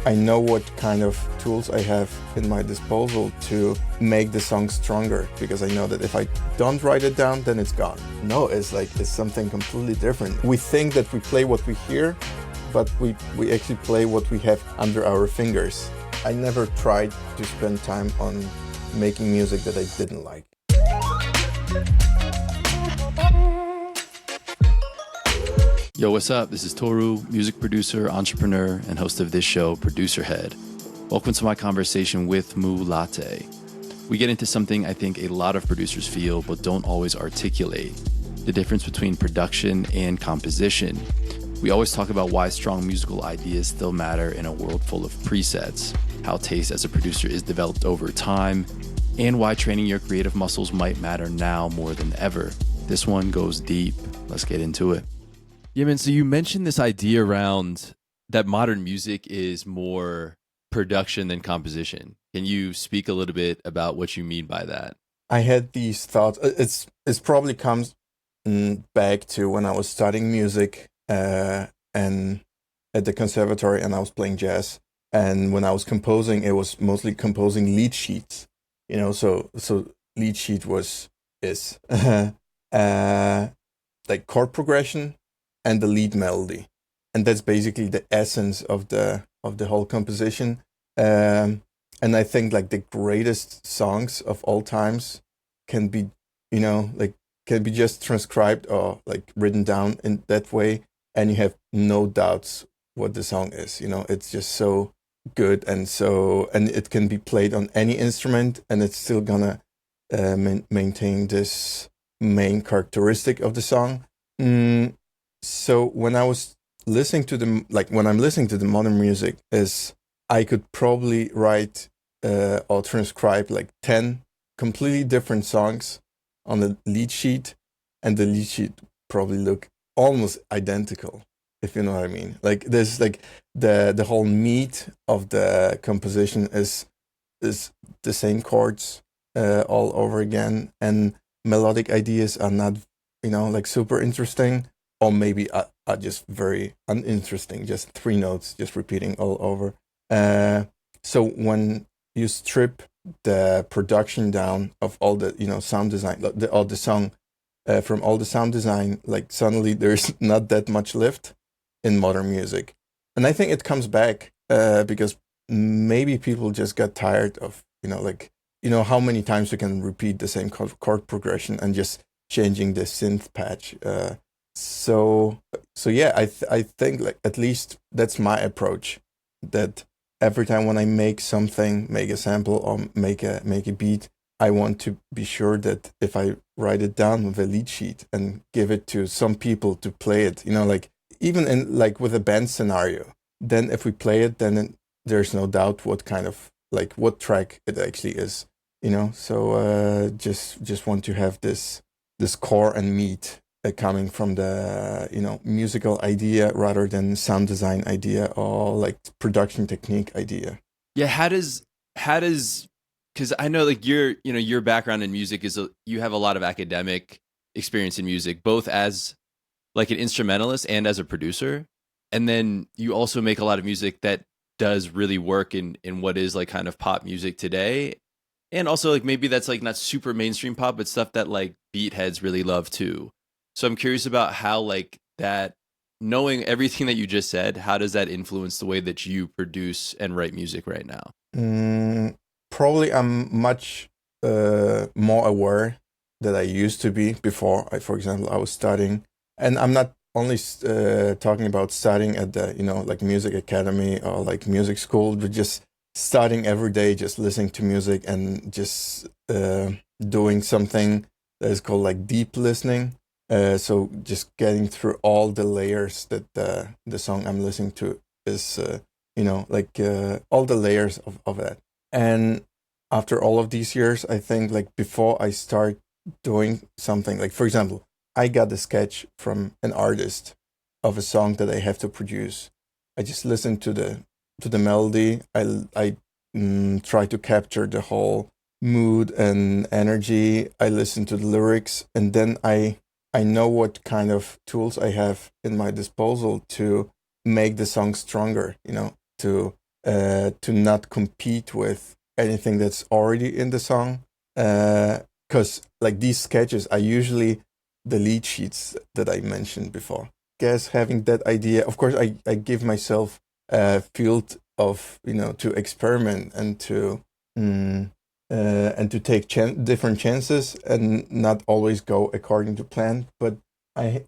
I know what kind of tools I have in my disposal to make the song stronger, because I know that if I don't write it down, then it's gone. No, it's something completely different. We think that we play what we hear, but we actually play what we have under our fingers. I never tried to spend time on making music that I didn't like. Yo, what's up? This is Toru, music producer, entrepreneur, and host of this show, Producer Head. Welcome to my conversation with Latte. We get into something I think a lot of producers feel but don't always articulate, the difference between production and composition. We always talk about why strong musical ideas still matter in a world full of presets, how taste as a producer is developed over time, and why training your creative muscles might matter now more than ever. This one goes deep. Let's get into it. Yeah, man, so you mentioned this idea around that modern music is more production than composition. Can you speak a little bit about what you mean by that? I had these thoughts. It's probably comes back to when I was studying music and at the conservatory, and I was playing jazz. And when I was composing, it was mostly composing lead sheets. So lead sheet is like chord progression and the lead melody, and that's basically the essence of the whole composition. And I think like the greatest songs of all times can be just transcribed or like written down in that way, and you have no doubts what the song is. It's just so good, and it can be played on any instrument, and it's still gonna maintain this main characteristic of the song. So when I was listening to when I'm listening to the modern music, is I could probably write or transcribe like 10 completely different songs on the lead sheet, and the lead sheet probably look almost identical, if you know what I mean. Like there's like the whole meat of the composition is the same chords all over again, and melodic ideas are not like super interesting, or maybe are just very uninteresting, just three notes just repeating all over. So when you strip the production down of all the sound design, all the song from all the sound design, like suddenly there's not that much left in modern music. And I think it comes back because maybe people just got tired of how many times you can repeat the same chord progression and just changing the synth patch. So yeah, I think like at least that's my approach. That every time when I make something, make a sample or make a beat, I want to be sure that if I write it down with a lead sheet and give it to some people to play it, like even in like with a band scenario, then if we play it, then there's no doubt what kind of like what track it actually is. So just want to have this core and meat coming from the musical idea rather than sound design idea or like production technique idea. Yeah, how does because I know like your background in music is you have a lot of academic experience in music, both as like an instrumentalist and as a producer, and then you also make a lot of music that does really work in what is like kind of pop music today, and also like maybe that's like not super mainstream pop, but stuff that like beat heads really love too. So I'm curious about how like that, knowing everything that you just said, how does that influence the way that you produce and write music right now? Probably I'm much more aware than I used to be before. For example, I was studying, and I'm not only talking about studying at the like music academy or like music school, but just studying every day, just listening to music and just doing something that is called like deep listening. So just getting through all the layers that the song I'm listening to is, all the layers of that. And after all of these years, I think like before I start doing something, like for example, I got a sketch from an artist of a song that I have to produce. I just listen to the melody. I try to capture the whole mood and energy. I listen to the lyrics, and then I know what kind of tools I have in my disposal to make the song stronger, to to not compete with anything that's already in the song. Because like these sketches are usually the lead sheets that I mentioned before. Guess having that idea, of course, I give myself a field of, to experiment mm, and to take different chances and not always go according to plan. But I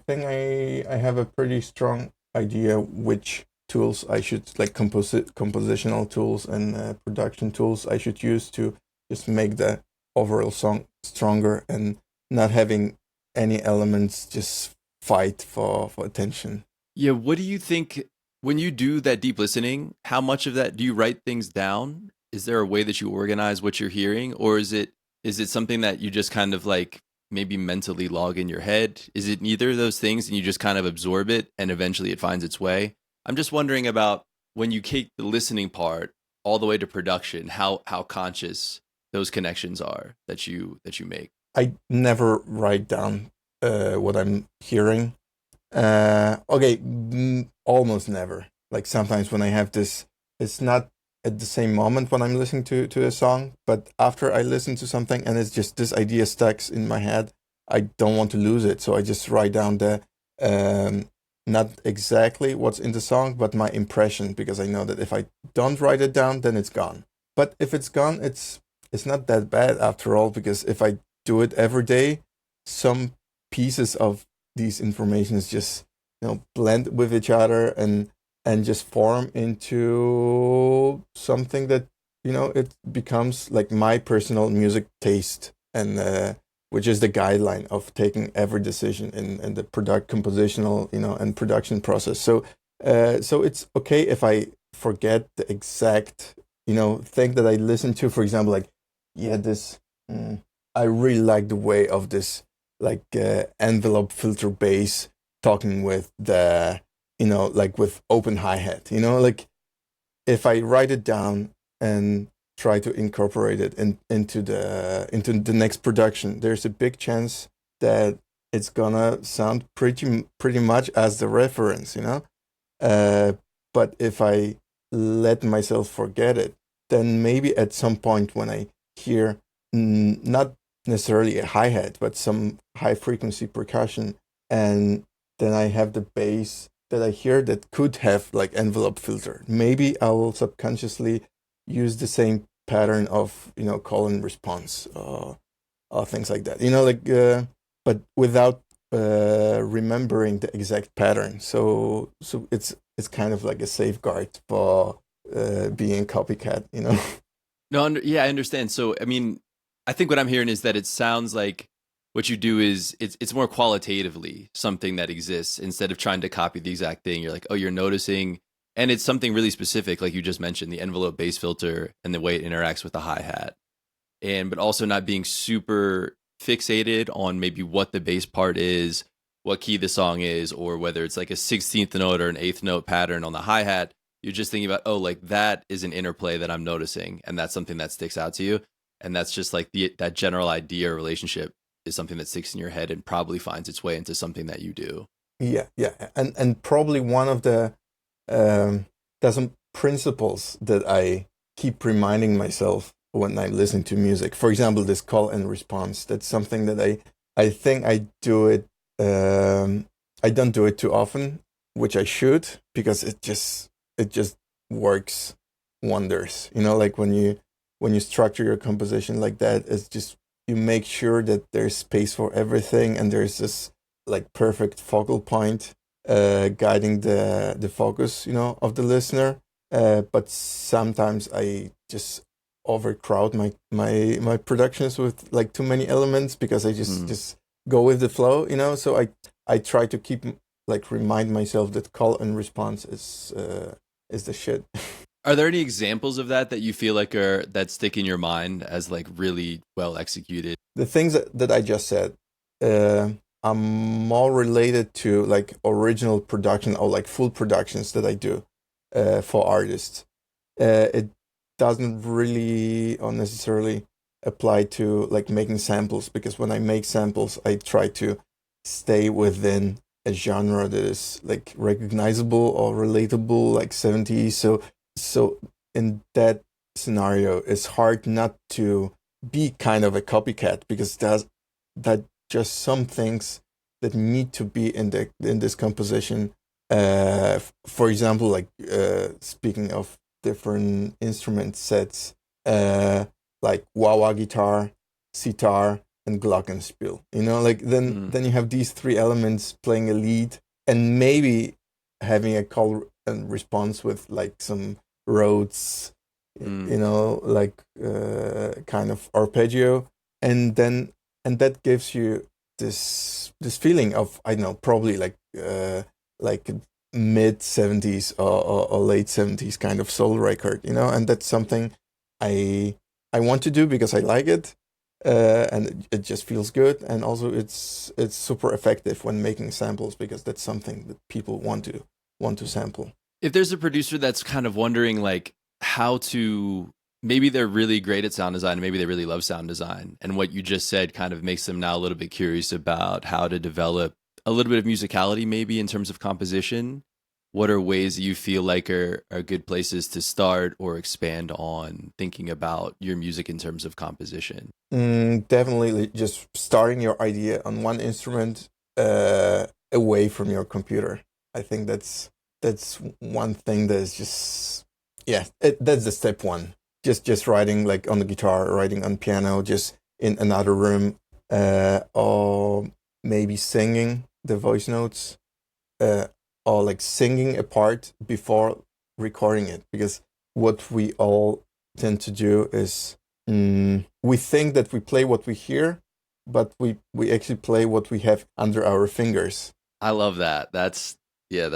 think I have a pretty strong idea which tools I should like compositional tools and production tools I should use to just make the overall song stronger and not having any elements just fight for attention. Yeah, what do you think when you do that deep listening? How much of that do you write things down? Is there a way that you organize what you're hearing, or is it something that you just kind of like maybe mentally log in your head? Is it neither of those things and you just kind of absorb it and eventually it finds its way? I'm just wondering about when you take the listening part all the way to production, how conscious those connections are that you make. I never write down what I'm hearing. Okay, almost never. Like sometimes when I have this, it's not at the same moment when I'm listening to a song, but after I listen to something and it's just this idea stacks in my head, I don't want to lose it, so I just write down the um, not exactly what's in the song, but my impression because I know that if I don't write it down, then it's gone. But if it's gone, it's not that bad after all because if I do it every day, some pieces of these informations just blend with each other and just form into something that it becomes like my personal music taste and which is the guideline of taking every decision in the product compositional and production process. So it's okay if I forget the exact thing that I listened to, for example, like yeah this I really like the way of this like envelope filter bass talking with the like with open hi-hat, like if I write it down and try to incorporate it into the next production, there's a big chance that it's gonna sound pretty much as the reference, uh, but if I let myself forget it, then maybe at some point when I hear not necessarily a hi hat, but some high frequency percussion, and then I have the bass that I hear that could have like envelope filter. Maybe I will subconsciously use the same pattern of call and response or things like that. But without remembering the exact pattern. So it's kind of like a safeguard for being copycat. No, yeah, I understand. So, I mean, I think what I'm hearing is that it sounds like what you do is it's more qualitatively something that exists instead of trying to copy the exact thing. You're like, oh, you're noticing, and it's something really specific, like you just mentioned, the envelope bass filter and the way it interacts with the hi hat, and but also not being super fixated on maybe what the bass part is, what key the song is, or whether it's like a 16th note or an eighth note pattern on the hi hat. You're just thinking about, oh, like that is an interplay that I'm noticing, and that's something that sticks out to you, and that's just like that general idea or relationship is something that sticks in your head and probably finds its way into something that you do. Yeah, and probably one of the dozen principles that I keep reminding myself when I listen to music. For example, this call and response. That's something that I think I do it. I don't do it too often, which I should because it just works wonders. Like when you structure your composition like that, it's just you make sure that there's space for everything and there's this like perfect focal point guiding the focus of the listener, but sometimes I just overcrowd my productions with like too many elements because I just Mm. just go with the flow, so I try to keep like remind myself that call and response is the shit. Are there any examples of that that you feel like are that stick in your mind as like really well executed? The things that I just said uh, are more related to like original production or like full productions that I do for artists. It doesn't really or necessarily apply to like making samples because when I make samples, I try to stay within a genre that is like recognizable or relatable, like 70s. So so in that scenario, it's hard not to be kind of a copycat because there's that just some things that need to be in this composition. For example, like speaking of different instrument sets, uh, like wah wah guitar, sitar, and glockenspiel. Like then you have these three elements playing a lead, and maybe having a call and response with like some Rhodes, like kind of arpeggio, and then and that gives you this feeling of, I don't know, probably like mid 70s or late 70s kind of soul record, and that's something I I want to do because I like it. And it just feels good, and also it's super effective when making samples because that's something that people want to sample. If there's a producer that's kind of wondering like how to, maybe they're really great at sound design and maybe they really love sound design, and what you just said kind of makes them now a little bit curious about how to develop a little bit of musicality maybe in terms of composition, what are ways that you feel like are good places to start or expand on thinking about your music in terms of composition? Definitely just starting your idea on one instrument, away from your computer. I think that's one thing that is just, yeah, that's the step one. Just writing like on the guitar, writing on piano, just in another room, or maybe singing the voice notes, uh, or like singing a part before recording it. Because what we all tend to do is, we think that we play what we hear, but we actually play what we have under our fingers. I love that. That's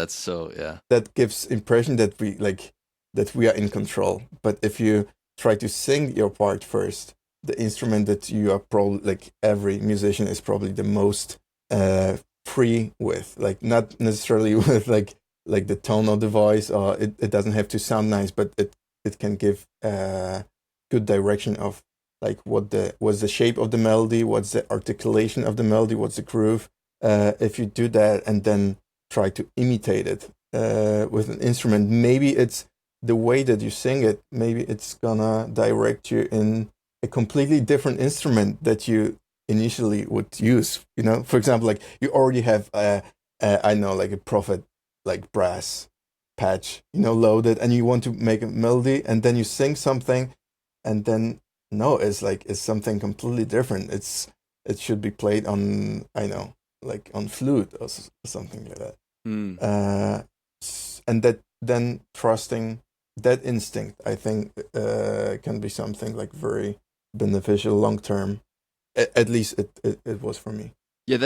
so, yeah. That gives impression that we are in control. But if you try to sing your part first, the instrument that you are probably, like every musician is probably the most free with, like not necessarily with like the tone of the voice, or it doesn't have to sound nice, but it can give good direction of like what's the shape of the melody, what's the articulation of the melody, what's the groove. If you do that and then try to imitate it with an instrument, maybe it's the way that you sing it, maybe it's gonna direct you in a completely different instrument that you initially would use. For example, like you already have I know, like a Prophet, like brass patch, loaded, and you want to make a melody, and then you sing something, and then no, it's something completely different. It should be played on, I know, like on flute or something like that. Mm. And that then trusting that instinct, I think, can be something like very beneficial long term. At least it was for me. Yeah,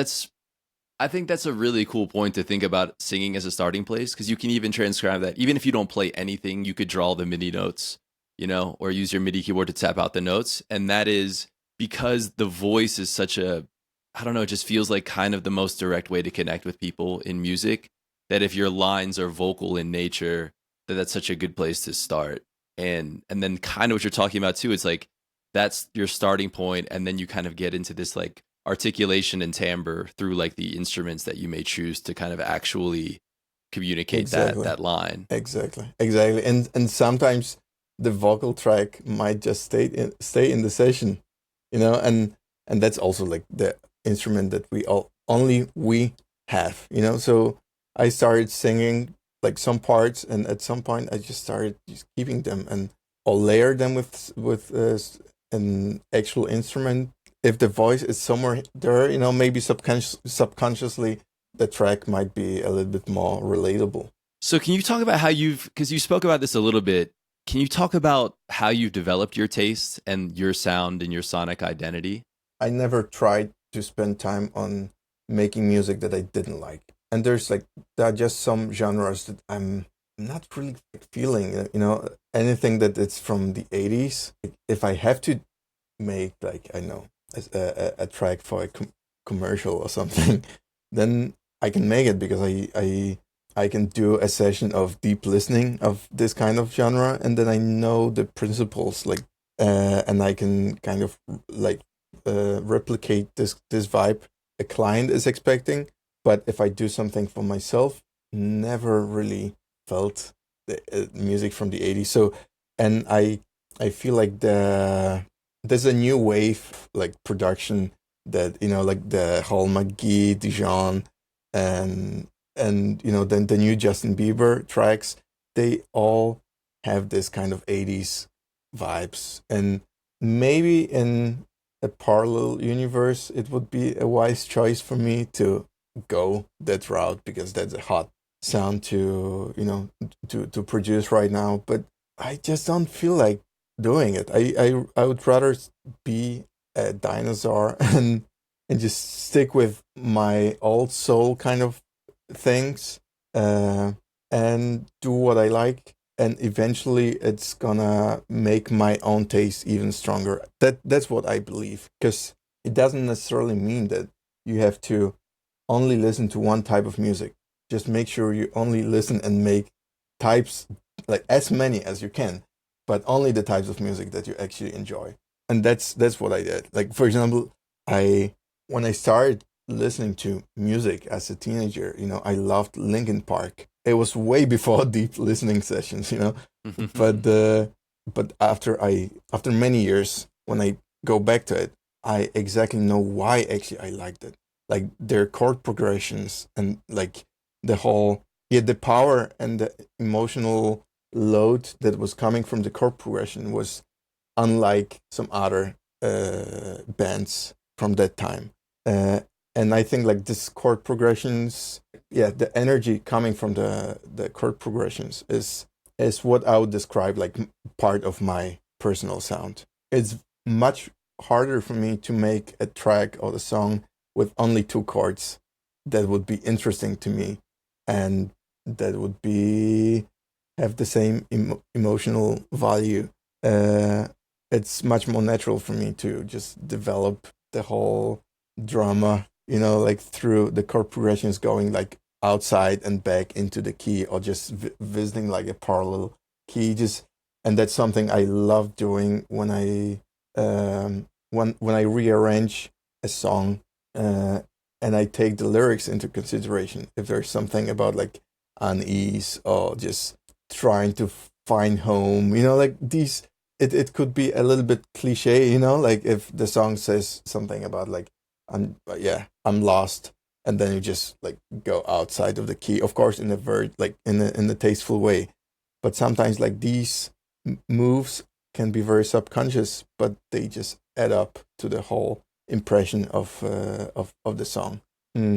I think that's a really cool point to think about singing as a starting place, because you can even transcribe that. Even if you don't play anything, you could draw the MIDI notes, or use your MIDI keyboard to tap out the notes. And that is because the voice is such a, I don't know, it just feels like kind of the most direct way to connect with people in music. That if your lines are vocal in nature, that's such a good place to start. And then kind of what you're talking about too, it's like that's your starting point, and then you kind of get into this like articulation and timbre through like the instruments that you may choose to kind of actually communicate that Exactly. that line. Exactly. And sometimes the vocal track might just stay in the session, and that's also like the instrument that we have, So I started singing like some parts, and at some point I just started just keeping them and or layer them with an actual instrument. If the voice is somewhere there, maybe subconsciously the track might be a little bit more relatable. So can you talk about how because you spoke about this a little bit, can you talk about how you've developed your taste and your sound and your sonic identity? I never tried to spend time on making music that I didn't like. And there are just some genres that I'm not really feeling, anything that it's from the 80s. If I have to make, like, I know, a track for a commercial or something, then I can make it because I can do a session of deep listening of this kind of genre, and then I know the principles, like, and I can kind of like replicate this vibe a client is expecting. But if I do something for myself, never really felt the music from the 80s. So, and I feel like there's a new wave like production that, like the whole McGee, Dijon, and then the new Justin Bieber tracks, they all have this kind of 80s vibes. And maybe in a parallel universe, it would be a wise choice for me to go that route, because that's a hot sound to to produce right now. But I just don't feel like doing it. I would rather be a dinosaur and just stick with my old soul kind of things, uh, and do what I like. And eventually, it's gonna make my own taste even stronger. That's what I believe, because it doesn't necessarily mean that you have to only listen to one type of music. Just make sure you only listen and make types, like as many as you can, but only the types of music that you actually enjoy. And that's what I did. Like, for example, I when I started listening to music as a teenager, I loved Linkin Park. It was way before deep listening sessions. But after many years, when I go back to it, I exactly know why actually I liked it. Like their chord progressions, and like the whole, yeah, the power and the emotional load that was coming from the chord progression was unlike some other bands from that time. Uh, and I think like this chord progressions, yeah, the energy coming from the chord progressions is what I would describe like part of my personal sound. It's much harder for me to make a track or a song with only two chords that would be interesting to me, and that would be have the same emotional value. Uh, it's much more natural for me to just develop the whole drama, like through the chord progressions going like outside and back into the key, or just visiting like a parallel key. Just and that's something I love doing when I rearrange a song, uh, and I take the lyrics into consideration. If there's something about like unease or just trying to find home, like these, it could be a little bit cliche, like if the song says something about like I'm lost, and then you just like go outside of the key, of course, in a very like in a tasteful way. But sometimes like these moves can be very subconscious, but they just add up to the whole impression of the song.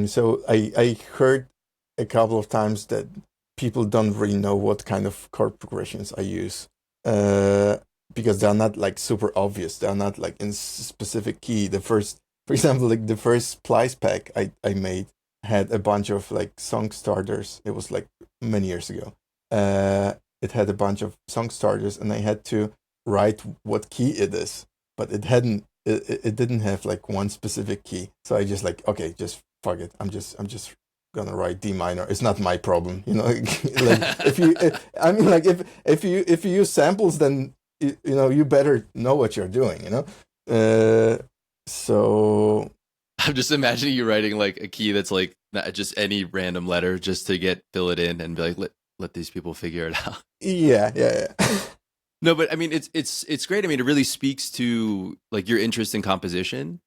So I heard a couple of times that people don't really know what kind of chord progressions I use, uh, because they're not like super obvious. They're not like in specific key. For example, like the first splice pack I made had a bunch of like song starters. It was like many years ago. It had a bunch of song starters, and I had to write what key it is, but it didn't have like one specific key. So I just like, okay, just fuck it. I'm just gonna write D minor. It's not my problem, like if you, I mean, like if you use samples, then you better know what you're doing. So I'm just imagining you writing like a key that's like not just any random letter just to fill it in and be like, let these people figure it out. yeah. No, but I mean, it's great. I mean, it really speaks to like your interest in composition.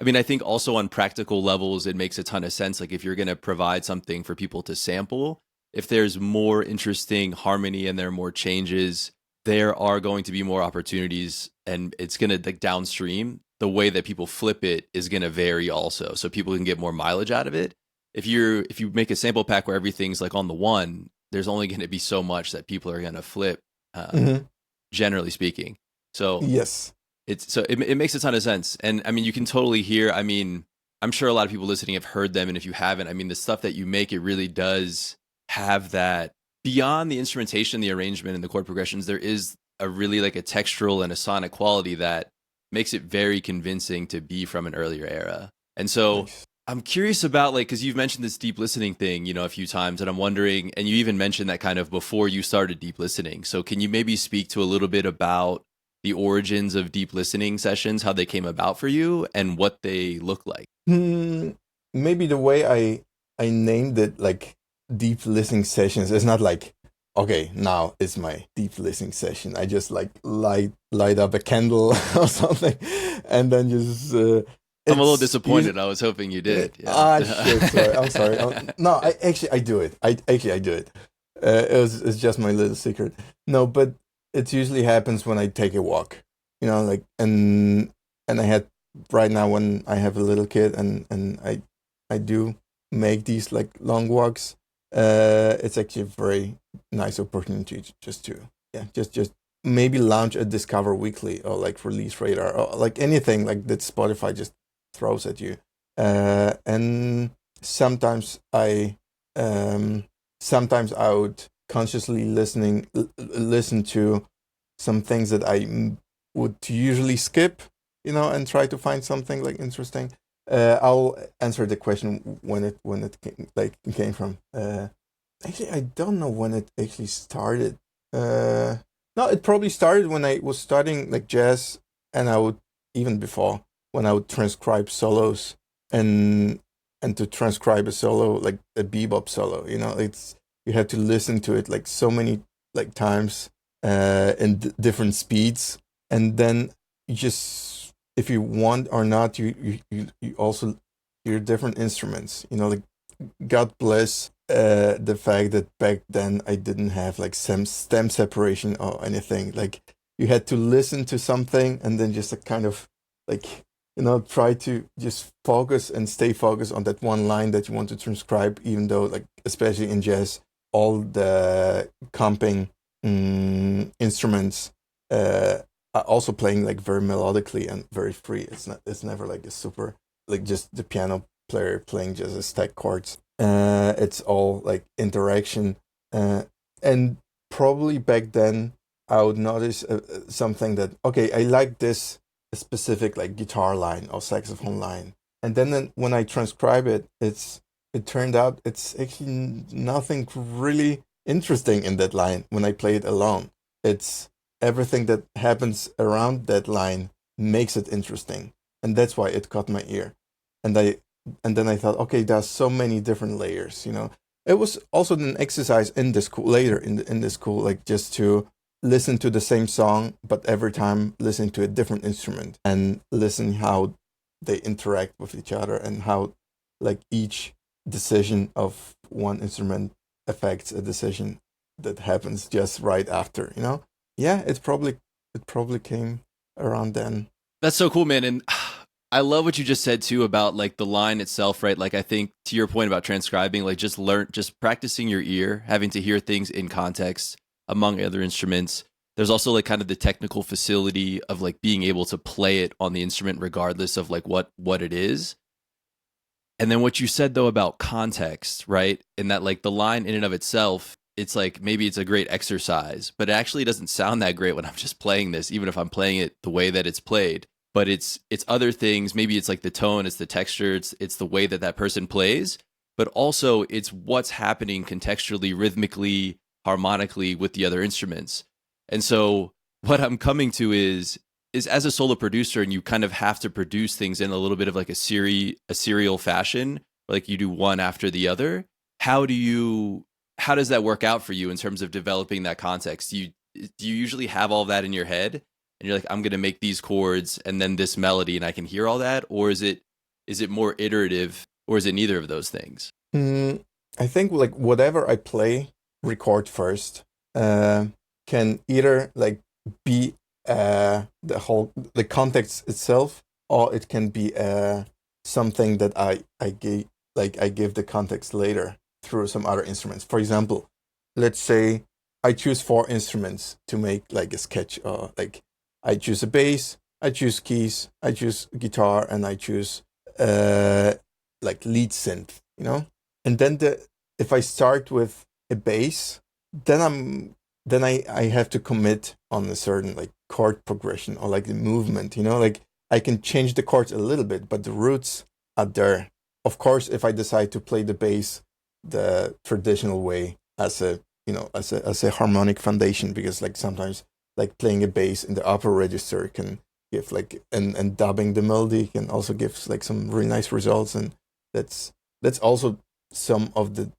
I mean, I think also on practical levels, it makes a ton of sense. Like if you're going to provide something for people to sample, if there's more interesting harmony and there are more changes, there are going to be more opportunities, and it's going to like downstream. The way that people flip it is going to vary also, so people can get more mileage out of it. If you make a sample pack where everything's like on the one, there's only going to be so much that people are going to flip. Hmm. Generally speaking. So Yes. it makes a ton of sense. And I mean, you can totally hear, I mean, I'm sure a lot of people listening have heard them. And if you haven't, I mean, the stuff that you make, it really does have that beyond the instrumentation, the arrangement and the chord progressions. There is a really like a textural and a sonic quality that makes it very convincing to be from an earlier era. And so Nice. I'm curious about like, cause you've mentioned this deep listening thing, a few times, and I'm wondering, and you even mentioned that kind of before you started deep listening. So can you maybe speak to a little bit about the origins of deep listening sessions, how they came about for you and what they look like? Hmm, maybe the way I named it, like deep listening sessions, is not like okay, now is my deep listening session. I just like light up a candle or something, and then just I'm a little it's usually. disappointed. I was hoping you did. Yeah. Shit, sorry. I'm sorry. No, I do it. I do it. It's just my little secret. No, but it usually happens when I take a walk. Like and I had right now when I have a little kid and I do make these like long walks. It's actually a very nice opportunity just to just maybe launch a Discover Weekly or like Release Radar or like anything like that Spotify just throws at you. And sometimes I would consciously listen to some things that would usually skip, and try to find something like interesting. I'll answer the question when it came from. Actually, I don't know when it actually started. No, it probably started when I was studying like jazz, and I would even before when I would transcribe solos and to transcribe a solo like a bebop solo. It's you have to listen to it like so many like times in different speeds, and then you just if you want or not, you also hear different instruments. Like God bless the fact that back then I didn't have like some stem separation or anything. Like you had to listen to something and then just kind of like try to just focus and stay focused on that one line that you want to transcribe, even though like especially in jazz all the comping instruments are also playing like very melodically and very free. It's never like a super like just the piano player playing just a stack chords. It's all like interaction, and probably back then I would notice something that okay, I like this specific like guitar line or saxophone line, and then when I transcribe it, it turned out it's actually nothing really interesting in that line when I play it alone. It's everything that happens around that line makes it interesting, and that's why it caught my ear, and then I thought, okay, there's so many different layers. It was also an exercise in the school later in the school, like just to listen to the same song, but every time listening to a different instrument and listen how they interact with each other and how like each decision of one instrument affects a decision that happens just right after. Yeah, it probably came around then. That's so cool, man. And I love what you just said too about like the line itself, right? Like I think to your point about transcribing, like just practicing your ear, having to hear things in context among other instruments. There's also like kind of the technical facility of like being able to play it on the instrument regardless of like what it is. And then what you said though about context, right? And that like the line in and of itself, it's like maybe it's a great exercise, but it actually doesn't sound that great when I'm just playing this, even if I'm playing it the way that it's played. But it's other things. Maybe it's like the tone, it's the texture, it's the way that that person plays, but also it's what's happening contextually, rhythmically, harmonically with the other instruments. And so what I'm coming to is as a solo producer and you kind of have to produce things in a little bit of like a serial fashion, like you do one after the other. How does that work out for you in terms of developing that context? Do you usually have all that in your head and you're like, I'm going to make these chords and then this melody and I can hear all that? Or is it more iterative, or is it neither of those things? Mm, I think like whatever I play, record first, can either like be the context itself, or it can be something that I give the context later through some other instruments. For example, let's say I choose 4 instruments to make like a sketch, or like I choose a bass, I choose keys, I choose guitar, and I choose like lead synth, and then if I start with a bass, then I have to commit on a certain like chord progression or like the movement, like I can change the chords a little bit, but the roots are there. Of course, if I decide to play the bass the traditional way as a as a harmonic foundation, because like sometimes like playing a bass in the upper register can give like and dubbing the melody can also give like some really nice results, and that's also some of the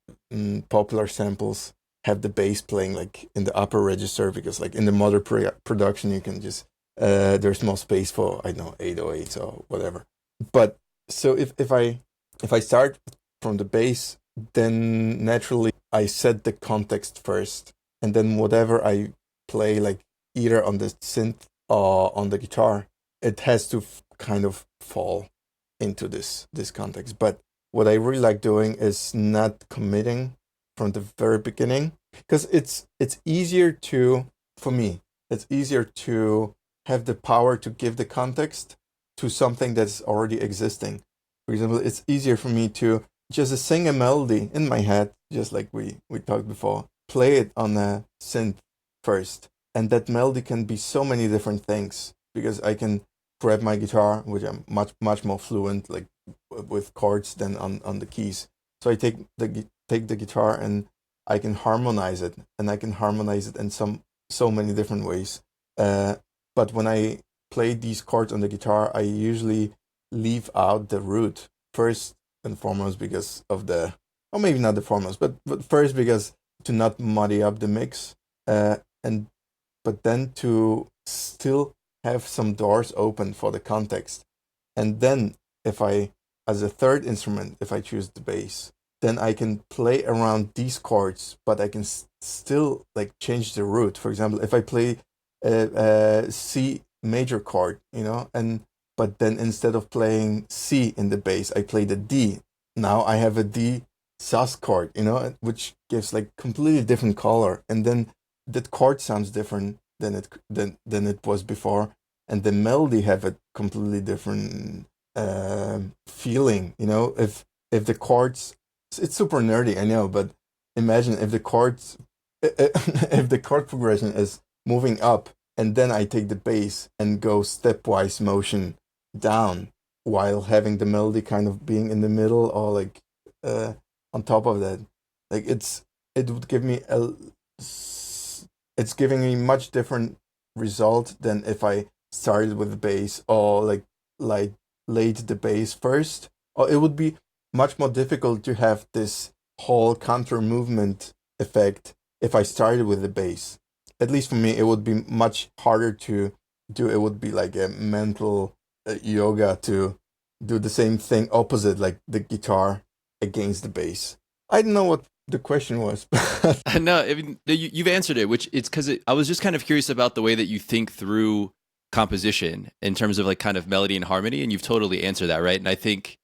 popular samples have the bass playing like in the upper register, because like in the modern production you can just there's more space for, I don't know, 808s or whatever. But so if I start from the bass, then naturally I set the context first, and then whatever I play, like either on the synth or on the guitar, it has to kind of fall into this context. But what I really like doing is not committing from the very beginning, because it's easier to, for me, it's easier to have the power to give the context to something that's already existing. For example, it's easier for me to just sing a melody in my head, just like we talked before, play it on a synth first, and that melody can be so many different things, because I can grab my guitar, which I'm much more fluent, like with chords than on the keys. So I take the guitar and I can harmonize it, and I can harmonize it in so many different ways. But when I play these chords on the guitar, I usually leave out the root first and foremost, because of the, or maybe not the foremost, but first because to not muddy up the mix, and but then to still have some doors open for the context. And then if I, as a third instrument, if I choose the bass, then I can play around these chords, but I can still like change the root. For example, if I play a C major chord, and but then instead of playing C in the bass, I play the D. Now I have a D sus chord, which gives like completely different color, and then that chord sounds different than it was before, and the melody have a completely different feeling. If the chords, it's super nerdy, I know, but imagine if the chords, if the chord progression is moving up, and then I take the bass and go stepwise motion down, while having the melody kind of being in the middle, or like on top of that, like it would give me it's giving me much different result than if I started with the bass, or like laid the bass first. Or it would be much more difficult to have this whole counter movement effect if I started with the bass. At least for me, it would be much harder to do. It would be like a mental yoga to do the same thing opposite, like the guitar against the bass. I don't know what the question was, but No, I mean, you've answered it, which it's because I was just kind of curious about the way that you think through composition in terms of like kind of melody and harmony, and you've totally answered that, right? And I think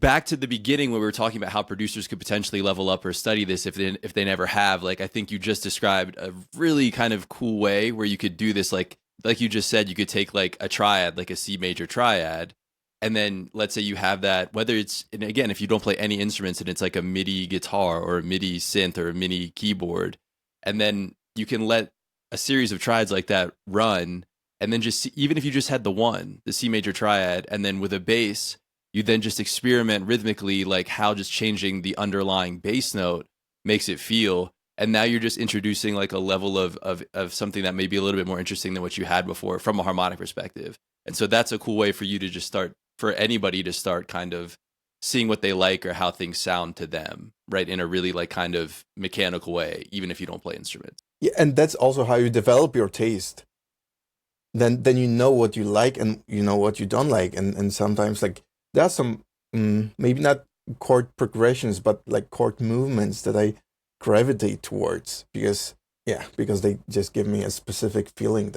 back to the beginning when we were talking about how producers could potentially level up or study this if they never have. Like, I think you just described a really kind of cool way where you could do this, like you just said, you could take like a triad, like a C major triad, and then let's say you have that, whether it's, and again, if you don't play any instruments and it's like a MIDI guitar or a MIDI synth or a MIDI keyboard, and then you can let a series of triads like that run, and then just even if you just had the C major triad, and then with a bass, you then just experiment rhythmically, like how just changing the underlying bass note makes it feel. And now you're just introducing like a level of something that may be a little bit more interesting than what you had before from a harmonic perspective. And so that's a cool way for you to just start, for anybody to start kind of seeing what they like or how things sound to them, right? In a really like kind of mechanical way, even if you don't play instruments. yeah, and that's also how you develop your taste. Then you know what you like and you know what you don't like, and sometimes like there are some maybe not chord progressions, but like chord movements that I gravitate towards, because they just give me a specific feeling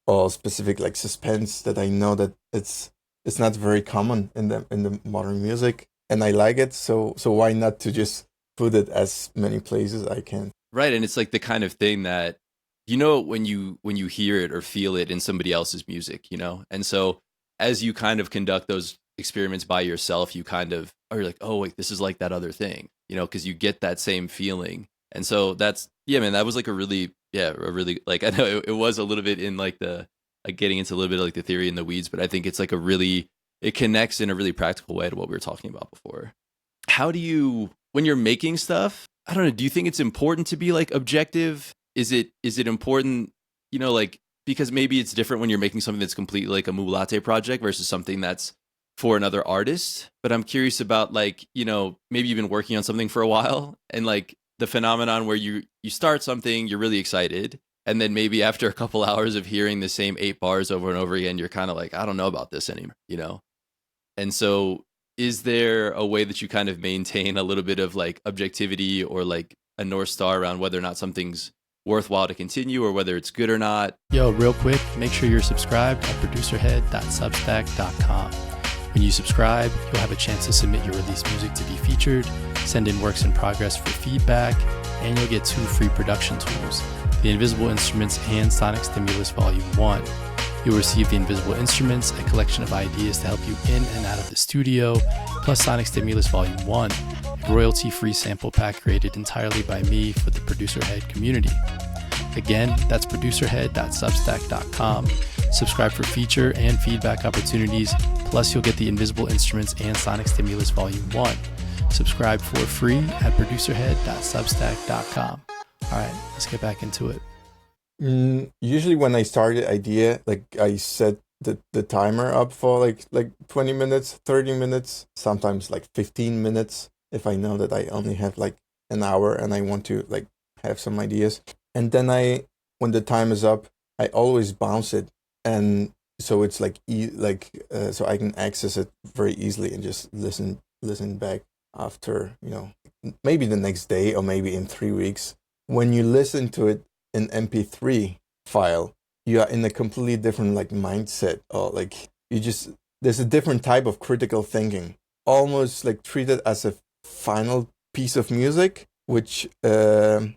or specific like suspense that I know that it's not very common in the modern music, and I like it. So why not to just put it as many places I can. Right. And it's like the kind of thing that, when you hear it or feel it in somebody else's music, And so as you kind of conduct those experiments by yourself, you kind of are like, oh, wait, this is like that other thing, because you get that same feeling. And so that's, yeah, man, that was like a really, like, I know it was a little bit in like like getting into a little bit of like the theory in the weeds, but I think it's like it connects in a really practical way to what we were talking about before. How do you, when you're making stuff, I don't know, do you think it's important to be like objective? Is it important, like, because maybe it's different when you're making something that's completely like a Moo Latte project versus something that's for another artist. But I'm curious about like, maybe you've been working on something for a while, and like the phenomenon where you start something, you're really excited, and then maybe after a couple hours of hearing the same 8 bars over and over again, you're kind of like, I don't know about this anymore, you know? And so is there a way that you kind of maintain a little bit of like objectivity or like a North Star around whether or not something's worthwhile to continue or whether it's good or not? Yo, real quick, make sure you're subscribed at producerhead.substack.com. When you subscribe, you'll have a chance to submit your released music to be featured, send in works in progress for feedback, and you'll get 2 free production tools, The Invisible Instruments and Sonic Stimulus Volume 1. You'll receive The Invisible Instruments, a collection of ideas to help you in and out of the studio, plus Sonic Stimulus Volume 1, a royalty-free sample pack created entirely by me for the Producer Head community. Again, that's producerhead.substack.com. Subscribe for feature and feedback opportunities, plus you'll get The Invisible Instruments and Sonic Stimulus Volume 1. Subscribe for free at producerhead.substack.com. All right, let's get back into it. Usually when I start an idea, like I set the timer up for like 20 minutes, 30 minutes, sometimes like 15 minutes if I know that I only have like an hour and I want to like have some ideas. And then when the time is up, I always bounce it, and so it's like so I can access it very easily and just listen back after, maybe the next day or maybe in 3 weeks. When you listen to it in MP3 file, you are in a completely different like mindset, or like there's a different type of critical thinking, almost like treated as a final piece of music, which on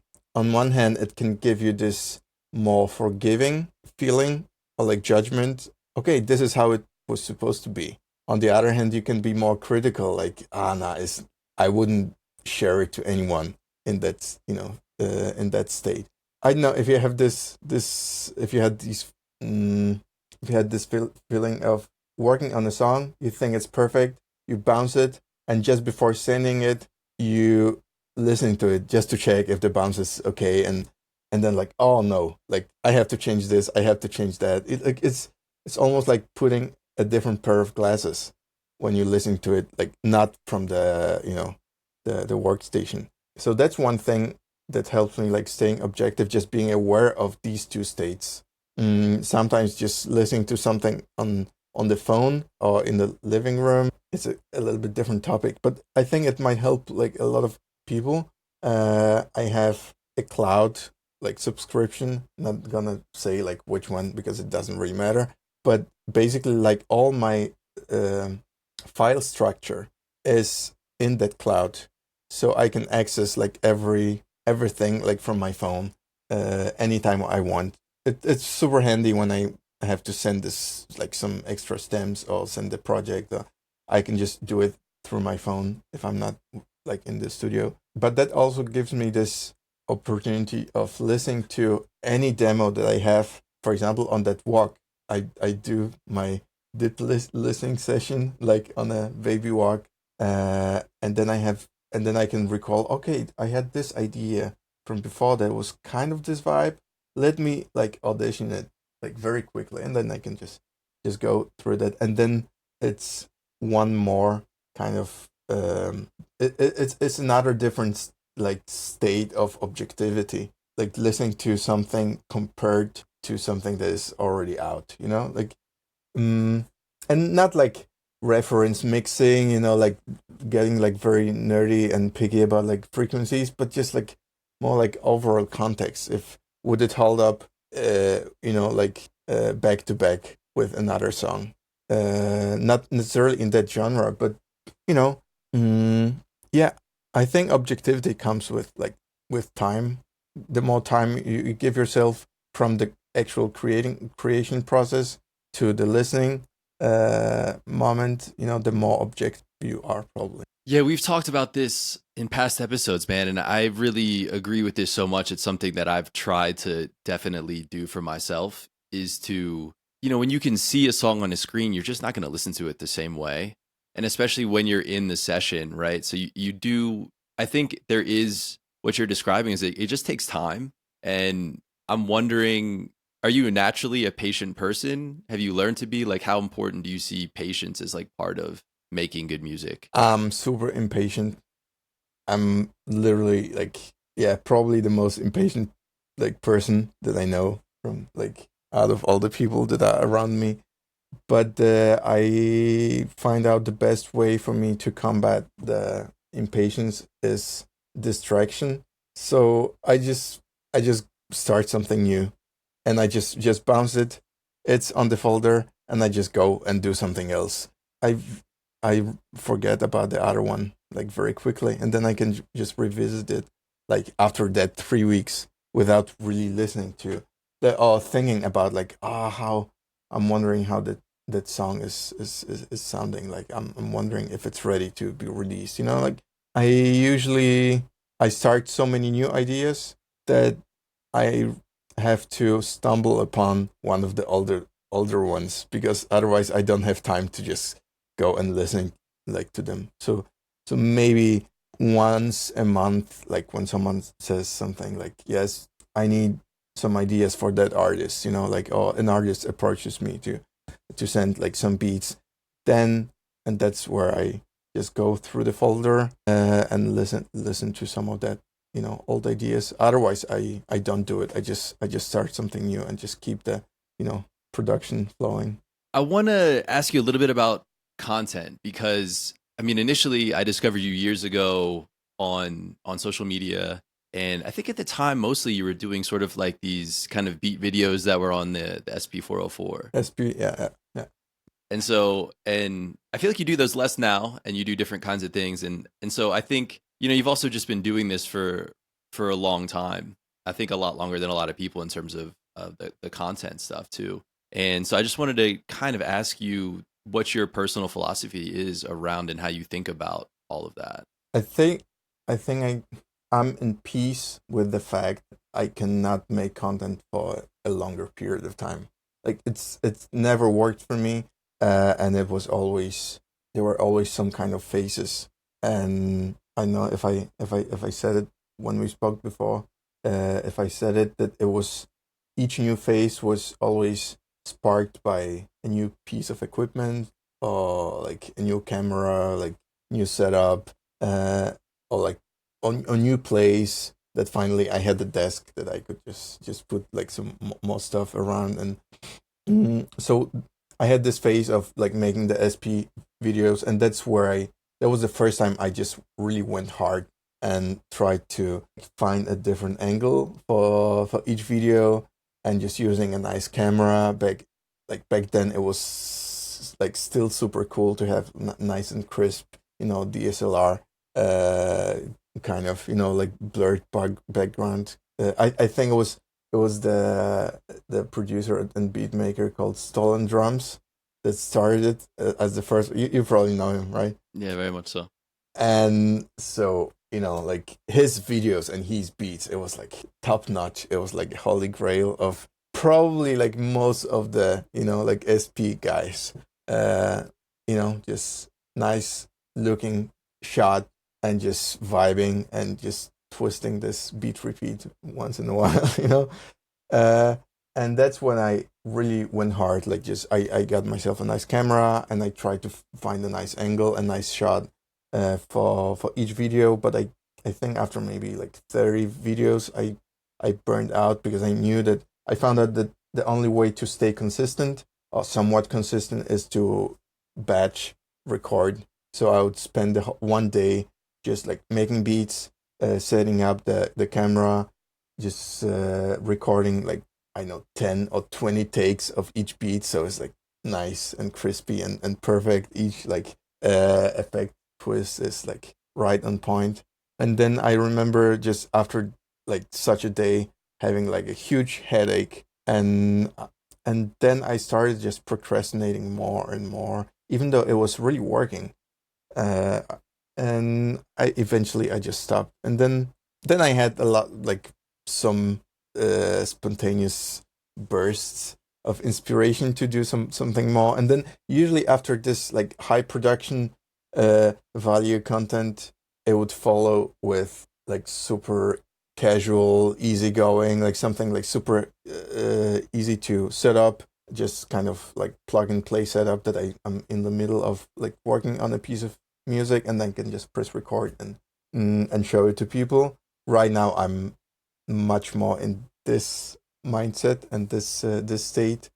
one hand it can give you this more forgiving feeling or like judgment. Okay, this is how it was supposed to be. On the other hand, you can be more critical, like I wouldn't share it to anyone in that in that state. I don't know if you have if you had this feeling of working on a song, you think it's perfect, you bounce it, and just before sending it, you listen to it just to check if the bounce is okay, and then like, oh no, like I have to change this, I have to change that. It's almost like putting a different pair of glasses when you listen to it, like not from the the workstation. So that's one thing that helps me, like staying objective, just being aware of these two states. Sometimes just listening to something on the phone or in the living room, it's a little bit different topic, but I think it might help like a lot of people. I have a cloud like subscription, not gonna say like which one because it doesn't really matter, but basically like all my file structure is in that cloud, so I can access like everything like from my phone anytime I want. It's super handy when I have to send this like some extra stems or send the project. I can just do it through my phone if I'm not like in the studio. But that also gives me this opportunity of listening to any demo that I have. For example, on that walk, I do my deep listening session like on a baby walk, and then I can recall, okay, I had this idea from before that was kind of this vibe. Let me like audition it like very quickly, and then I can just go through that, and then it's one more kind of it's another different like state of objectivity, like listening to something compared to something that is already out, like and not like reference mixing, like getting like very nerdy and picky about like frequencies, but just like more like overall context. If would it hold up, like back to back with another song, not necessarily in that genre, but you know, yeah. I think objectivity comes with time. The more time you give yourself from the actual creation process to the listening moment, the more objective you are probably. Yeah, we've talked about this in past episodes, man, and I really agree with this so much. It's something that I've tried to definitely do for myself, is to, when you can see a song on a screen, you're just not going to listen to it the same way. And especially when you're in the session, right? So you do, I think there is, what you're describing is it just takes time. And I'm wondering, are you naturally a patient person? Have you learned to be? Like, how important do you see patience as like part of making good music? I'm super impatient. I'm literally like, yeah, probably the most impatient like person that I know from like out of all the people that are around me. But I find out the best way for me to combat the impatience is distraction. So I just start something new, and I just bounce it. It's on the folder, and I just go and do something else. I I forget about the other one like very quickly, and then I can just revisit it like after that 3 weeks without really listening to the or thinking about like how I'm wondering how that song is sounding like. I'm wondering if it's ready to be released. Like I usually I start so many new ideas that I have to stumble upon one of the older ones because otherwise I don't have time to just go and listen like to them. So maybe once a month, like when someone says something like, "Yes, I need some ideas for that artist," like an artist approaches me to send like some beats, then and that's where I just go through the folder and listen to some of that old ideas. Otherwise I don't do it. I just start something new and just keep the production flowing. I want to ask you a little bit about content because I mean, initially I discovered you years ago on social media, and I think at the time mostly you were doing sort of like these kind of beat videos that were on the SP404. SP, yeah, yeah, yeah. And I feel like you do those less now, and you do different kinds of things, and so I think you've also just been doing this for a long time. I think a lot longer than a lot of people in terms of the content stuff too. And so I just wanted to kind of ask you what your personal philosophy is around and how you think about all of that. I think I'm in peace with the fact I cannot make content for a longer period of time. Like it's never worked for me, and it was always there were always some kind of phases. And I know if I said it when we spoke before, if I said it that it was each new phase was always sparked by a new piece of equipment or like a new camera, like new setup, uh, or like on a new place that finally I had the desk that I could just put like some more stuff around. And so I had this phase of like making the SP videos, and that was the first time I just really went hard and tried to find a different angle for each video, and just using a nice camera. Back then it was like still super cool to have nice and crisp DSLR uh kind of like blurred background. I think it was the producer and beat maker called Stolen Drums that started it as the first. You probably know him, right? Yeah, very much so. And so like his videos and his beats, it was like top notch. It was like holy grail of probably like most of the like SP guys. uh just nice looking shot, and just vibing and just twisting this beat repeat once in a while. uh and that's when I really went hard. Like just I got myself a nice camera, and I tried to find a nice angle, a nice shot for each video. But I think after maybe like 30 videos, I burned out, because I found out that the only way to stay consistent or somewhat consistent is to batch record. So I would spend one day just like making beats, setting up the camera, just recording like I know 10 or 20 takes of each beat, so it's like nice and crispy and perfect. Each like effect twist is like right on point. And then I remember just after like such a day having like a huge headache, and then I started just procrastinating more and more, even though it was really working. uh and I just stopped. And then I had a lot like some spontaneous bursts of inspiration to do something more. And then usually after this like high production value content, it would follow with like super casual, easygoing, like something like super easy to set up, just kind of like plug and play setup that I'm in the middle of like working on a piece of music, and then can just press record and show it to people. right now I'm much more in this mindset and this state,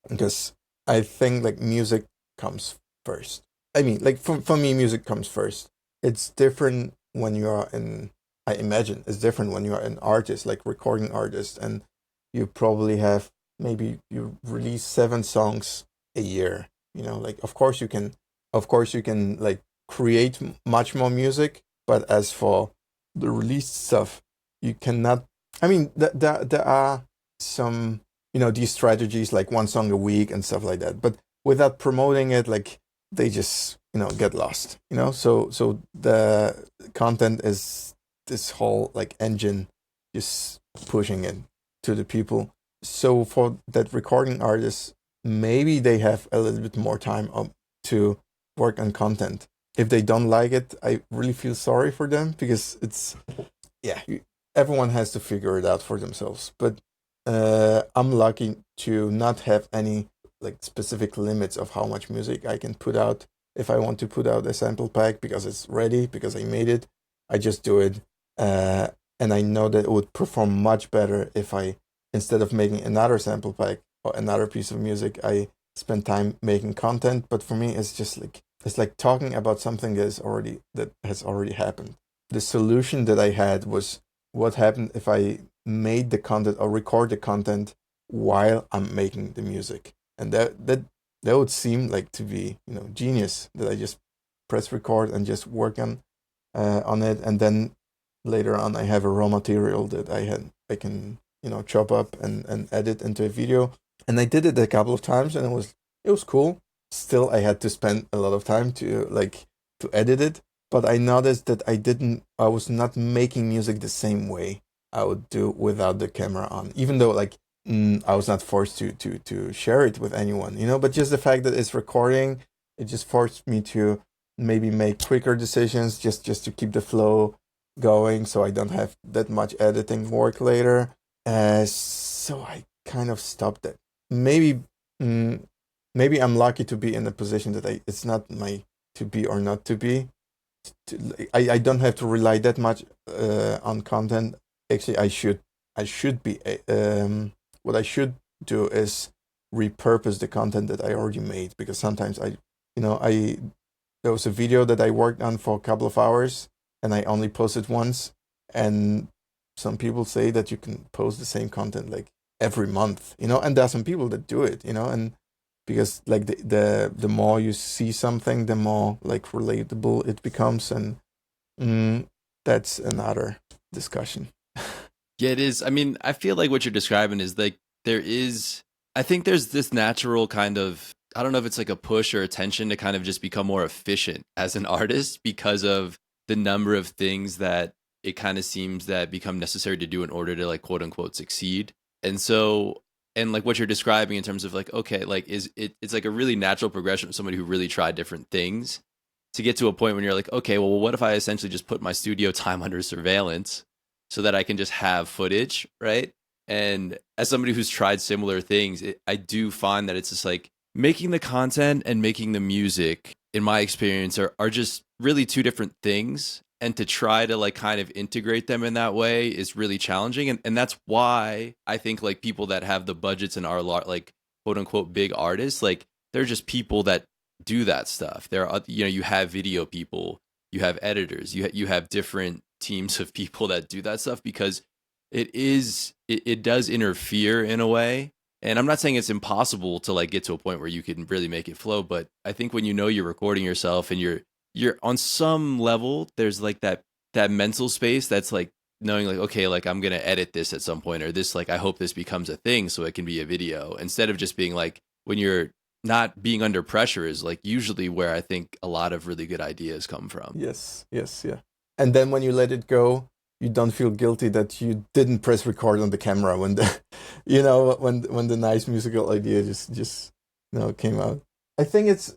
because I think like music comes first. I mean, like for me, music comes first. It's different when you are in. I imagine it's different when you are an artist, like recording artist, and you probably have maybe you release 7 songs a year. Like of course you can like create much more music, but as for the released stuff, you cannot. I mean, there are some these strategies like one song a week and stuff like that, but without promoting it, like they just get lost. So the content is this whole like engine just pushing it to the people. So for that recording artists, maybe they have a little bit more time to work on content. If they don't like it, I really feel sorry for them, because it's yeah, everyone has to figure it out for themselves. But I'm lucky to not have any like specific limits of how much music I can put out. If I want to put out a sample pack because it's ready, because I made it, I just do it. Uh, and I know that it would perform much better if I, instead of making another sample pack or another piece of music, I spend time making content. But for me, it's like talking about something that has already happened. The solution that I had was, what happened if I made the content or record the content while I'm making the music, and that would seem like to be genius. That I just press record and just work on it, and then later on I have a raw material that I can chop up and edit into a video. And I did it a couple of times, and it was cool. Still, I had to spend a lot of time to edit it, but I noticed that I was not making music the same way I would do without the camera on, even though like I was not forced to share it with anyone, but just the fact that it's recording, it just forced me to maybe make quicker decisions, just to keep the flow going, so I don't have that much editing work later. So I kind of stopped it. Maybe mm, maybe I'm lucky to be in a position that it's not my to be or not to be. I don't have to rely that much on content. Actually, I should be. What I should do is repurpose the content that I already made, because sometimes I there was a video that I worked on for a couple of hours, and I only posted once. And some people say that you can post the same content like every month, and there are some people that do it, and because like the more you see something, the more like relatable it becomes. And mm, that's another discussion. Yeah, it is. I mean, I feel like what you're describing is like I think there's this natural kind of, I don't know if it's like a push or a tension to kind of just become more efficient as an artist because of the number of things that it kind of seems that become necessary to do in order to like quote unquote succeed. And so, and like what you're describing in terms of like, okay, like it's like a really natural progression of somebody who really tried different things to get to a point when you're like, okay, well, what if I essentially just put my studio time under surveillance so that I can just have footage, right? And as somebody who's tried similar things, I do find that it's just like making the content and making the music, in my experience, are just really two different things. And to try to like kind of integrate them in that way is really challenging. And that's why I think like people that have the budgets and are like quote unquote big artists, like they're just people that do that stuff. There are, you have video people, you have editors, you have different teams of people that do that stuff because it does interfere in a way. And I'm not saying it's impossible to like get to a point where you can really make it flow, but I think when you're recording yourself and you're on some level, there's like that mental space that's like knowing like, okay, like I'm gonna edit this at some point, or this, like I hope this becomes a thing so it can be a video, instead of just being like, when you're not being under pressure is like usually where I think a lot of really good ideas come from. Yes, yes, yeah. And then when you let it go, you don't feel guilty that you didn't press record on the camera when the, when the nice musical idea just came out. I think it's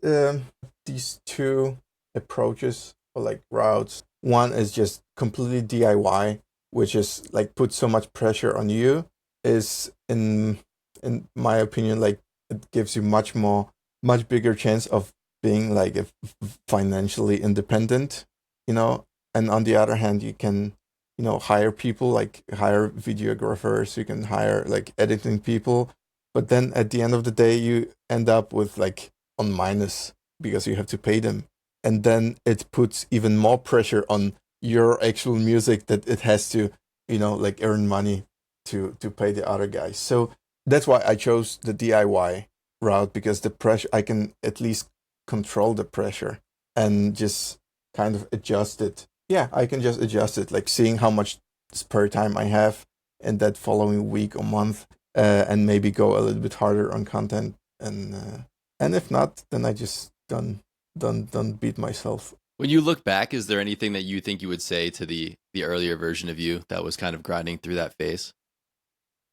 these two approaches or like routes. One is just completely DIY, which is like put so much pressure on you. Is in my opinion, like it gives you much bigger chance of being like financially independent, you know. And on the other hand, you can hire people, like hire videographers, you can hire like editing people, but then at the end of the day you end up with like on minus because you have to pay them, and then it puts even more pressure on your actual music that it has to like earn money to pay the other guys. So that's why I chose the DIY route, because the pressure, I can at least control the pressure and just kind of adjust it. Yeah, I can just adjust it, like seeing how much spare time I have in that following week or month, and maybe go a little bit harder on content. And if not, then I just don't beat myself. When you look back, is there anything that you think you would say to the earlier version of you that was kind of grinding through that phase?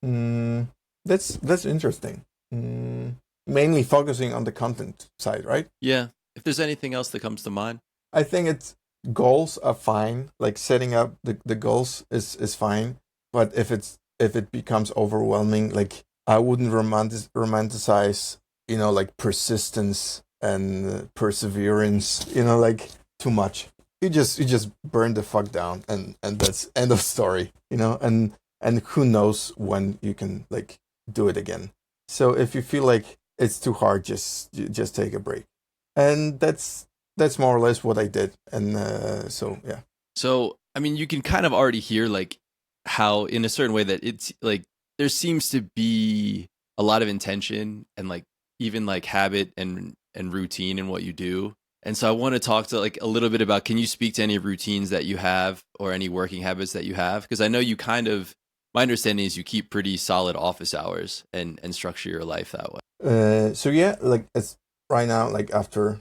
Mm, that's interesting. Mm, Mainly focusing on the content side, right? Yeah. If there's anything else that comes to mind. I think it's goals are fine. Like setting up the goals is fine. But if it becomes overwhelming, like I wouldn't romanticize, like persistence and perseverance, like too much. You just burn the fuck down, and that's end of story, and who knows when you can like do it again. So if you feel like it's too hard, just take a break. And that's more or less what I did. And so yeah. So, I mean, you can kind of already hear like how, in a certain way, that it's like there seems to be a lot of intention and like even like habit and routine in what you do. And so I want to talk to like a little bit about, can you speak to any routines that you have or any working habits that you have? Because I know you kind of, my understanding is you keep pretty solid office hours and structure your life that way. So yeah, like it's right now, like after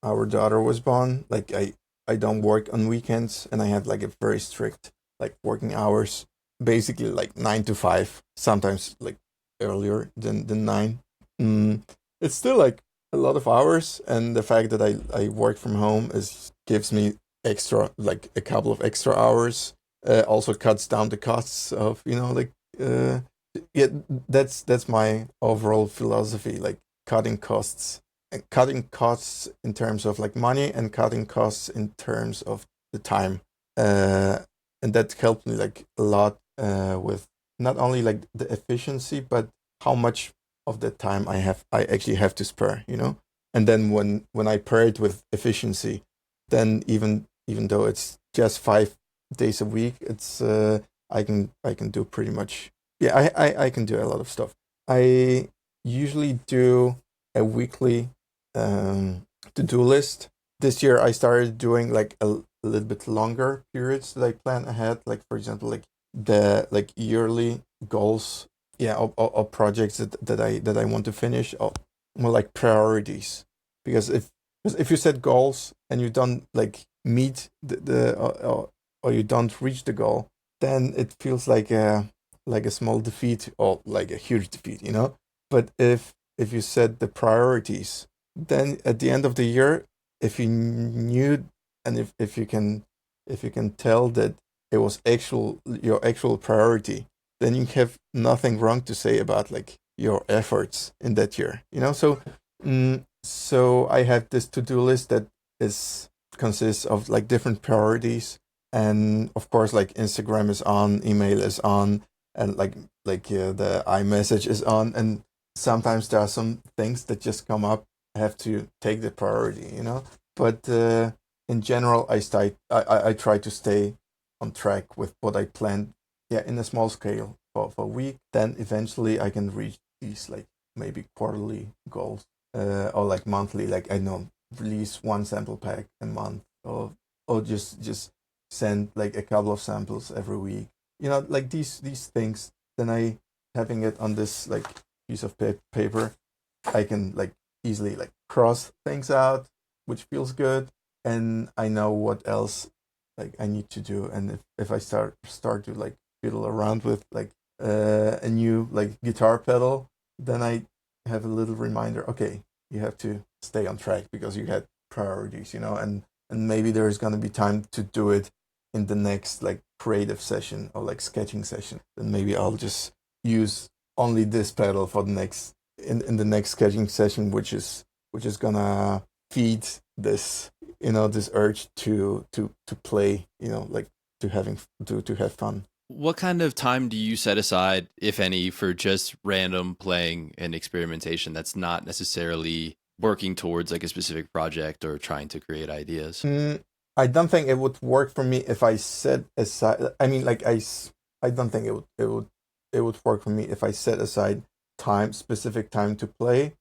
our daughter was born, like I don't work on weekends, and I have like a very strict like working hours, basically like 9 to 5, sometimes like earlier than 9. Mm, it's still like a lot of hours, and the fact that I work from home is gives me extra, like a couple of extra hours. Also cuts down the costs of like yeah, that's my overall philosophy, like cutting costs, and cutting costs in terms of like money, and cutting costs in terms of the time. uh and that helped me like a lot, with not only like the efficiency, but how much of the time I actually have to spare, and then when I pair it with efficiency, then even though it's just 5 days a week, it's I can do pretty much. Yeah, I can do a lot of stuff. I usually do a weekly to-do list. This year I started doing like a little bit longer periods that I plan ahead. Like for example, like the like yearly goals, yeah, or projects that I want to finish, or more like priorities. Because if you set goals and you don't like meet or you don't reach the goal, then it feels like a small defeat or like a huge defeat. But if you set the priorities, then at the end of the year, if you knew, and if you can tell that it was your actual priority, then you have nothing wrong to say about like your efforts in that year. So I have this to-do list that is consists of like different priorities, and of course like Instagram is on, email is on, and the iMessage is on, and sometimes there are some things that just come up. I have to take the priority. But in general, I try to stay on track with what I planned. Yeah, in a small scale for a week. Then eventually I can reach these like maybe quarterly goals, or like monthly. Like I know, release one sample pack a month, or just send like a couple of samples every week. Like these things. Then I having it on this like piece of paper, I can like easily like cross things out, which feels good, and I know what else like I need to do. And if I start to like fiddle around with like a new like guitar pedal, then I have a little reminder. Okay, you have to stay on track because you had priorities, and maybe there's gonna be time to do it in the next like creative session or like sketching session. Then maybe I'll just use only this pedal for the next in the next sketching session, which is gonna feed this urge to play, like to have fun. What kind of time do you set aside, if any, for just random playing and experimentation that's not necessarily working towards like a specific project or trying to create ideas? Mm, I don't think it would work for me if I set aside. I mean, I don't think it would work for me if I set aside specific time to play.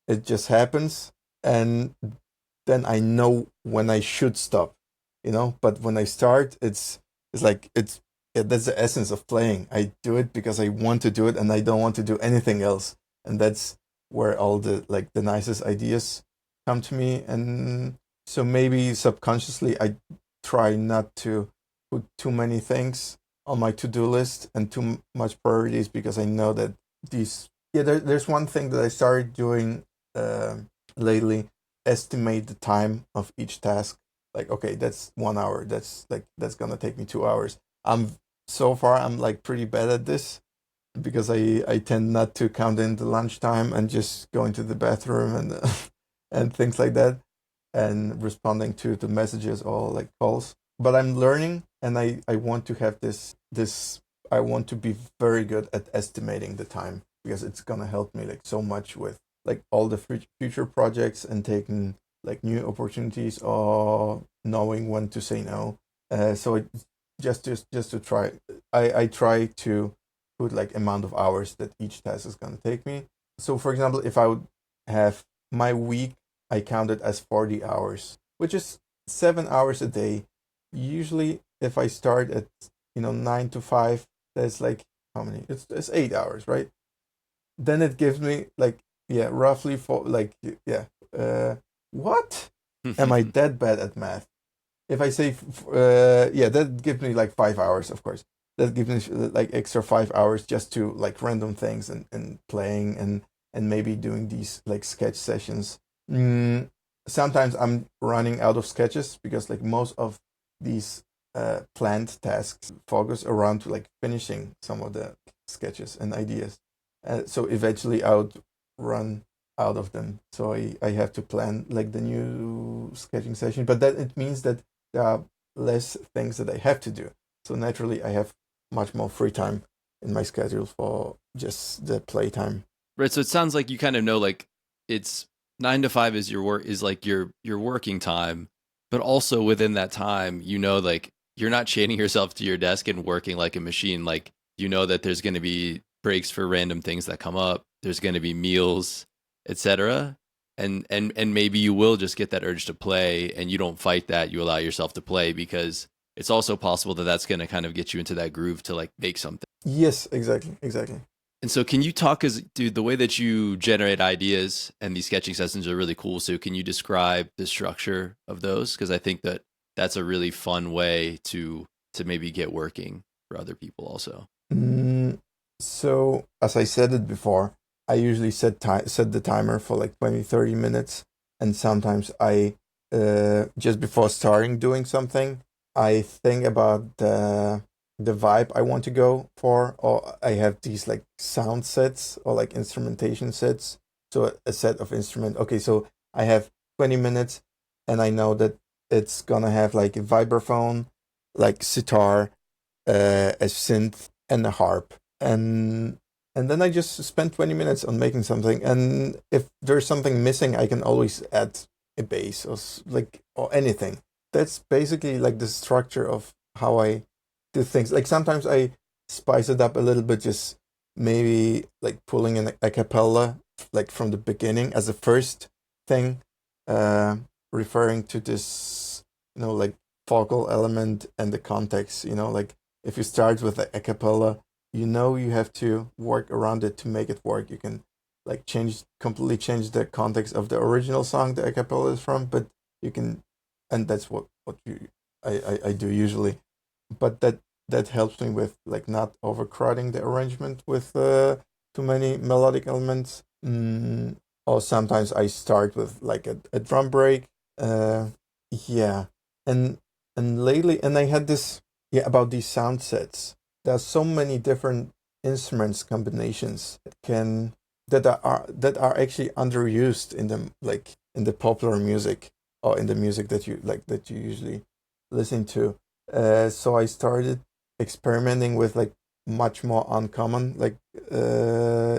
It just happens, and then I know when I should stop, But when I start, it's like that's the essence of playing. I do it because I want to do it, and I don't want to do anything else, and that's where all the nicest ideas come to me. And so maybe subconsciously, I try not to put too many things on my to-do list and too much priorities, because I know that these. Yeah, there's one thing that I started doing uh, lately: estimate the time of each task. Like, okay, that's 1 hour. That's gonna take me 2 hours. So far I'm like pretty bad at this, because I tend not to count in the lunchtime and just go into the bathroom and and things like that, and responding to the messages or like calls. But I'm learning, and I want to have this. I want to be very good at estimating the time, because it's gonna help me like so much with like all the future projects, and taking like new opportunities, or knowing when to say no. So just to try, I try to put like amount of hours that each task is gonna take me. So for example, if I would have my week, I count it as 40 hours, which is 7 hours a day. Usually, if I start at 9 to 5, that's like how many? It's 8 hours, right? Then it gives me like, yeah, roughly for like, yeah. What? Am I that bad at math? If I say yeah, that gives me like 5 hours, of course. That gives me like extra 5 hours just to like random things, and playing, and maybe doing these like sketch sessions. Sometimes I'm running out of sketches, because like most of these planned tasks focus around to like finishing some of the sketches and ideas. So eventually I would run out of them. So I have to plan like the new sketching session. But that it means that there are less things that I have to do. So naturally I have much more free time in my schedule for just the playtime. Right. So it sounds like you kind of know like it's 9 to 5 is your work is like your working time, but also within that time, like you're not chaining yourself to your desk and working like a machine. Like you know that there's going to be breaks for random things that come up. There's going to be meals, etc. And maybe you will just get that urge to play, and you don't fight that. You allow yourself to play, because it's also possible that that's going to kind of get you into that groove to like make something. Yes, exactly. And so can you talk, as dude, the way that you generate ideas and these sketching sessions are really cool. So can you describe the structure of those? Because I think that that's a really fun way to maybe get working for other people also. So as I said it before, I usually set the timer for like 20-30 minutes, and sometimes I just before starting doing something, I think about the vibe I want to go for, or I have these like sound sets or like instrumentation sets. So a set of instrument. Okay, so I have 20 minutes, and I know that it's gonna have like a vibraphone, like sitar, a synth, and a harp, and then I just spend 20 minutes on making something. And if there's something missing, I can always add a bass, or anything. That's basically like the structure of how I do things. Like sometimes I spice it up a little bit, just maybe like pulling in a cappella like from the beginning as a first thing, uh, referring to this, like vocal element and the context. Like if you start with a cappella, you have to work around it to make it work. You can like completely change the context of the original song the a cappella is from, but you can, and that's what I do usually. But that helps me with like not overcrowding the arrangement with too many melodic elements. Or sometimes I start with like a drum break. Uh, yeah, and lately, and I had this, yeah, about these sound sets. There are so many different instruments combinations that are actually underused in the popular music, or in the music that you usually listen to. So I started experimenting with like much more uncommon like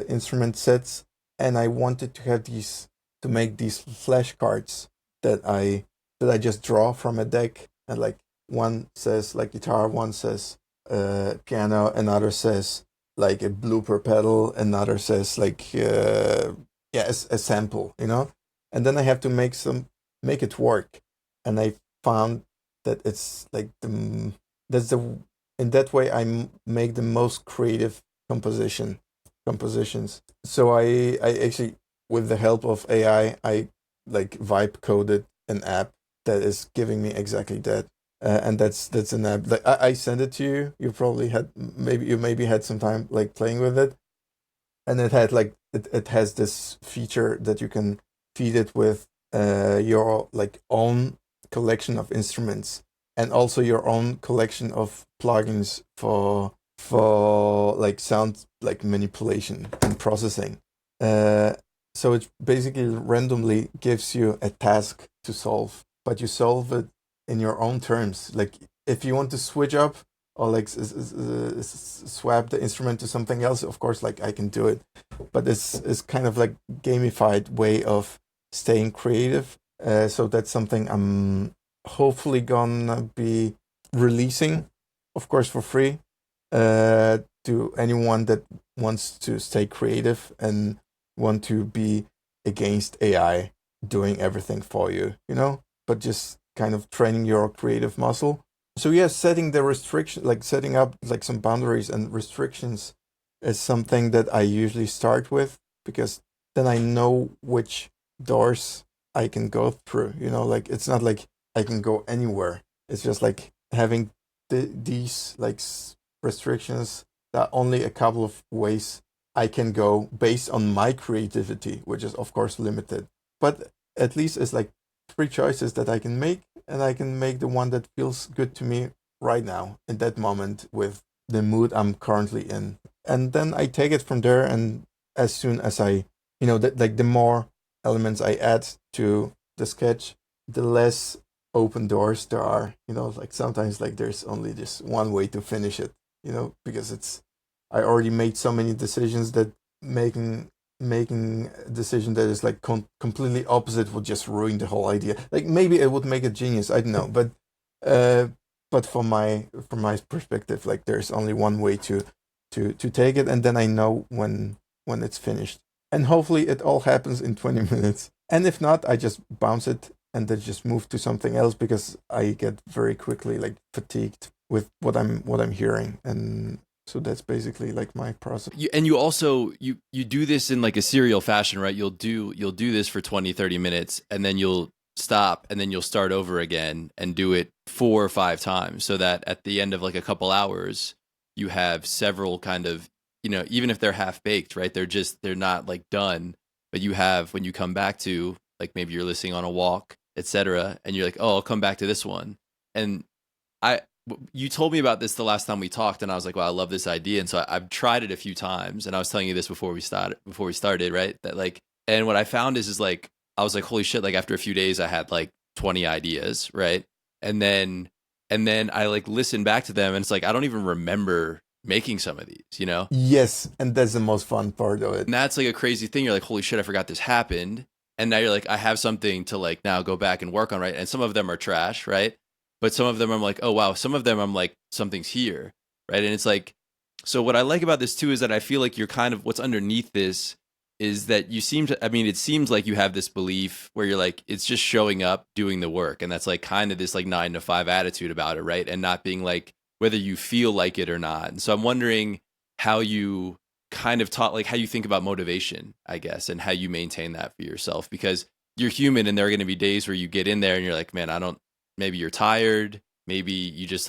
instrument sets, and I wanted to have these to make these flashcards that I just draw from a deck, and like one says like guitar, one says piano, another says like a blooper pedal, another says like yeah, a sample, you know, and then I have to make it work, and I found that it's like that's the in that way make the most creative compositions. So I actually, with the help of AI, I like vibe coded an app that is giving me exactly that. And that's an app like I sent it to you. You probably had maybe had some time like playing with it, and it had like it has this feature that you can feed it with your like own collection of instruments, and also your own collection of plugins for like sound like manipulation and processing. uh so it basically randomly gives you a task to solve, but you solve it in your own terms. Like if you want to switch up or like swap the instrument to something else, of course like I can do it, but it's kind of like gamified way of staying creative. So that's something I'm hopefully gonna be releasing, of course for free, to anyone that wants to stay creative and want to be against AI doing everything for you, you know, but just kind of training your creative muscle. So yeah, setting the restriction, like setting up like some boundaries and restrictions, is something that I usually start with, because then I know which doors I can go through. You know, like it's not like I can go anywhere. It's just like having these like restrictions, that only a couple of ways I can go based on my creativity, which is of course limited. But at least it's like three choices that I can make, and I can make the one that feels good to me right now in that moment with the mood I'm currently in. And then I take it from there. And as soon as like the more elements I add to the sketch, the less open doors there are. Like sometimes like there's only just one way to finish it. Because I already made so many decisions that making a decision that is like completely opposite would just ruin the whole idea. Like maybe it would make it genius, I don't know, uh but from my perspective, like there's only one way to take it, and then I know when it's finished, and hopefully it all happens in 20 minutes. And if not, I just bounce it and then just move to something else, because I get very quickly like fatigued with what I'm hearing. And so that's basically like my process. And you also you do this in like a serial fashion, right? You'll do this for 20, 30 minutes, and then you'll stop, and then you'll start over again and do it 4 or 5 times, so that at the end of like a couple hours you have several kind of, even if they're half baked, right? They're not like done, but you have, when you come back to, like, maybe you're listening on a walk, etc., and you're like, oh, I'll come back to this one. And I you told me about this the last time we talked, and I was like, "Well, I love this idea." And so I've tried it a few times, and I was telling you this before we started, right? That like, and what I found is like, I was like, "Holy shit!" Like after a few days, I had like 20 ideas, right? And then I like listened back to them, and it's like I don't even remember making some of these. Yes, and that's the most fun part of it. And that's like a crazy thing. You're like, "Holy shit! I forgot this happened." And now you're like, I have something to like now go back and work on, right? And some of them are trash, right? But some of them I'm like, oh wow, some of them I'm like, something's here, right? And it's like, so what I like about this too is that I feel like you're kind of, what's underneath this is that you seem to, I mean, it seems like you have this belief where you're like, it's just showing up, doing the work, and that's like kind of this like 9 to 5 attitude about it, right? And not being like whether you feel like it or not. And so I'm wondering how you kind of taught, like how you think about motivation, I guess, and how you maintain that for yourself, because you're human, and there are going to be days where you get in there and you're like, man, I don't, maybe you're tired, maybe you just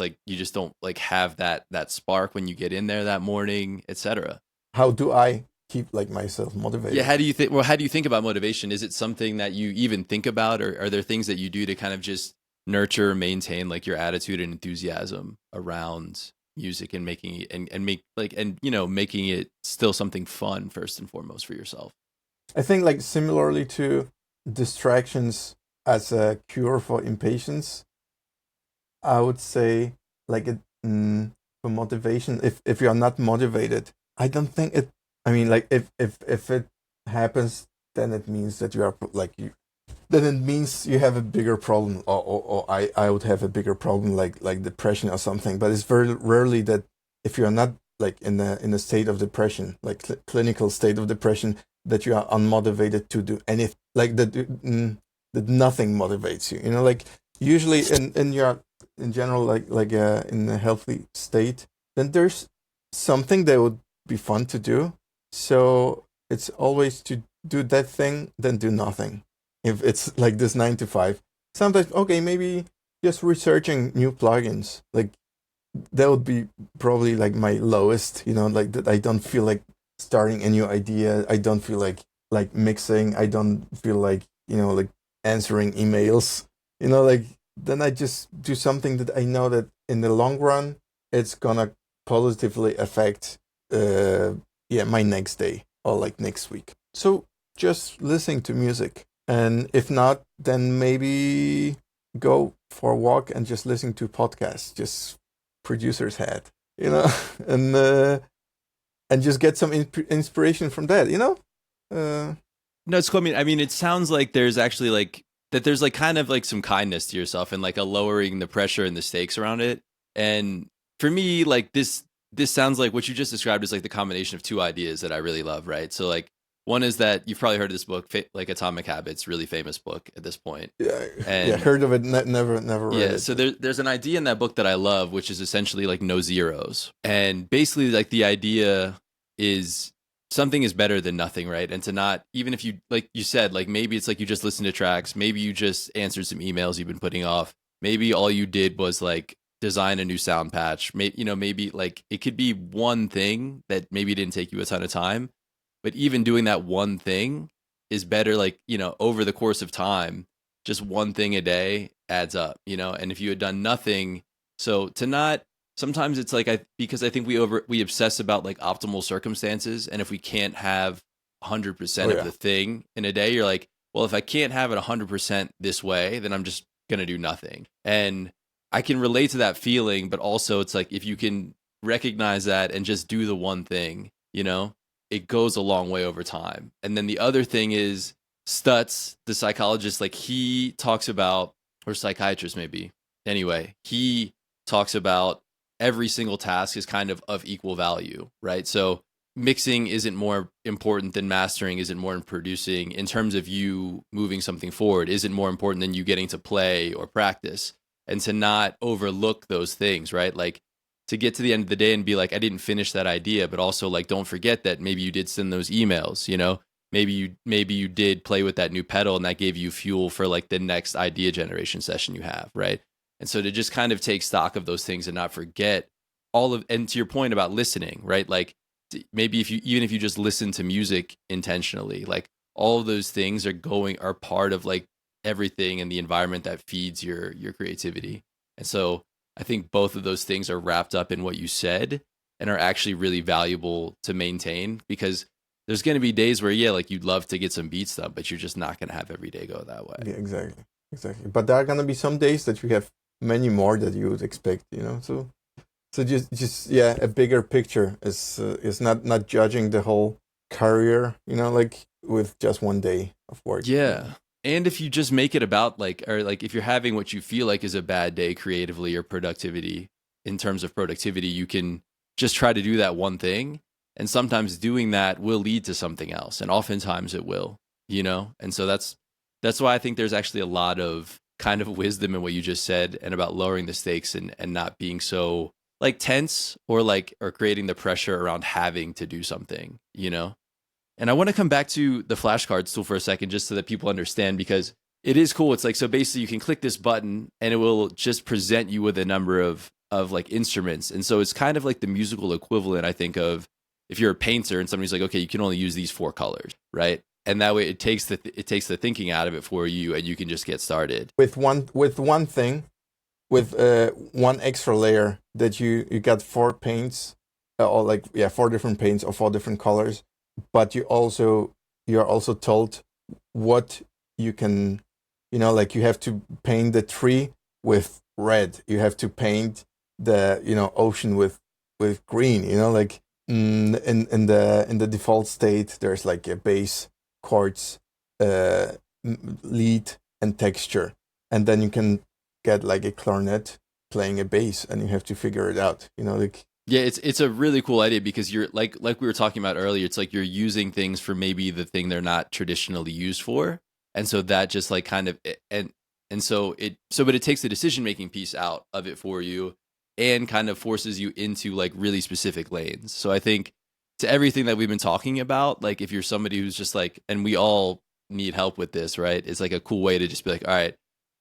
don't like have that spark when you get in there that morning, etc. How do I keep like myself Yeah, motivated? how do you think about motivation? Is it something that you even think about, or are there things that you do to kind of just nurture, maintain like your attitude and enthusiasm around music, and making it, and make like, and making it still something fun first and foremost for yourself? I think like similarly to distractions as a cure for impatience, I would say like it for motivation. If you are not motivated, I don't think it. I mean, like if it happens, then it means that you are like you. Then it means you have a bigger problem, or I would have a bigger problem like depression or something. But it's very rarely that if you are not like in a state of depression, like clinical state of depression, that you are unmotivated to do anything, like that nothing motivates you. You know, like usually in your in general, like in a healthy state, then there's something that would be fun to do. So it's always to do that thing, then do nothing. If it's like this 9 to 5, sometimes okay, maybe just researching new plugins, like that would be probably like my lowest, you know, like that I don't feel like starting a new idea. I don't feel like mixing. I don't feel like, you know, like answering emails, you know, like then I just do something that I know that in the long run it's gonna positively affect yeah, my next day or like next week. So just listening to music. And if not, then maybe go for a walk and just listen to podcasts. Just producer's hat, you know, and just get some inspiration from that, you know. No, it's cool. I mean, it sounds like there's actually like that. There's like kind of like some kindness to yourself and like a lowering the pressure and the stakes around it. And for me, like this sounds like what you just described is like the combination of two ideas that I really love. Right. So like one is that you've probably heard of this book, like Atomic Habits, really famous book at this point. Yeah, yeah, And heard of it, never read yeah, it. so there's an idea in that book that I love, which is essentially like no zeros. And basically like the idea is something is better than nothing, right? And to not, even if you, like you said, like maybe it's like you just listen to tracks, maybe you just answered some emails you've been putting off. Maybe all you did was like design a new sound patch. Maybe, you know, maybe like it could be one thing that maybe didn't take you a ton of time, but even doing that one thing is better, like, you know, over the course of time, just one thing a day adds up, you know. And if you had done nothing, so to not, sometimes it's like because I think we obsess about like optimal circumstances, and if we can't have Oh 100% of yeah, the thing in a day, you're like, well, if I can't have it 100% this way, then I'm just gonna do nothing. And I can relate to that feeling, but also it's like if you can recognize that and just do the one thing, you know, it goes a long way over time. And then the other thing is Stutz, the psychologist, like he talks about, or psychiatrist maybe. Anyway, he talks about every single task is kind of equal value, right? So mixing isn't more important than mastering, isn't more than producing in terms of you moving something forward, isn't more important than you getting to play or practice. And to not overlook those things, right? Like to get to the end of the day and be like, I didn't finish that idea, but also like, don't forget that maybe you did send those emails, you know, maybe you did play with that new pedal and that gave you fuel for like the next idea generation session you have, right? And so to just kind of take stock of those things and not forget all of, and to your point about listening, right? Like maybe if you, even if you just listen to music intentionally, like all of those things are part of like everything in the environment that feeds your creativity. And so I think both of those things are wrapped up in what you said and are actually really valuable to maintain, because there's going to be days where, yeah, like you'd love to get some beats done, but you're just not going to have every day go that way. yeah, exactly, exactly. But there are gonna be some days that you have many more that you would expect, you know. So just yeah, a bigger picture is not judging the whole career, you know, like with just one day of work. Yeah. And if you just make it about like, or like if you're having what you feel like is a bad day creatively or productivity, in terms of productivity, you can just try to do that one thing. And sometimes doing that will lead to something else. And oftentimes it will, you know? And so that's why I think there's actually a lot of kind of wisdom in what you just said and about lowering the stakes and not being so like tense or like, or creating the pressure around having to do something, you know? And I want to come back to the flashcards tool for a second, just so that people understand, because it is cool. It's like, so basically you can click this button and it will just present you with a number of like instruments. And so it's kind of like the musical equivalent, I think, of if you're a painter and somebody's like, okay, you can only use these 4 colors, right? And that way it takes the thinking out of it for you, and you can just get started. With one thing, with one extra layer that you got 4 paints, or like yeah, 4 different paints of 4 different colors, but you're also told what you can, you know, like you have to paint the tree with red, you have to paint the ocean with green. Like in the default state, there's like a bass, chords, uh, lead, and texture, and then you can get like a clarinet playing a bass, and you have to figure it out. Like Yeah, it's a really cool idea because you're like we were talking about earlier, it's like you're using things for maybe the thing they're not traditionally used for. And so that just like kind of and so but it takes the decision making piece out of it for you and kind of forces you into like really specific lanes. So I think to everything that we've been talking about, like if you're somebody who's just like, and we all need help with this, right? It's like a cool way to just be like, all right,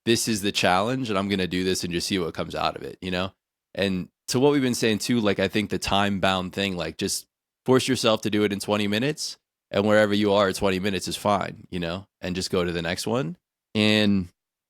this is the challenge and I'm going to do this and just see what comes out of it, you know? And to what we've been saying too, like I think the time bound thing, like just force yourself to do it in 20 minutes and wherever you are, 20 minutes is fine, you know, and just go to the next one. And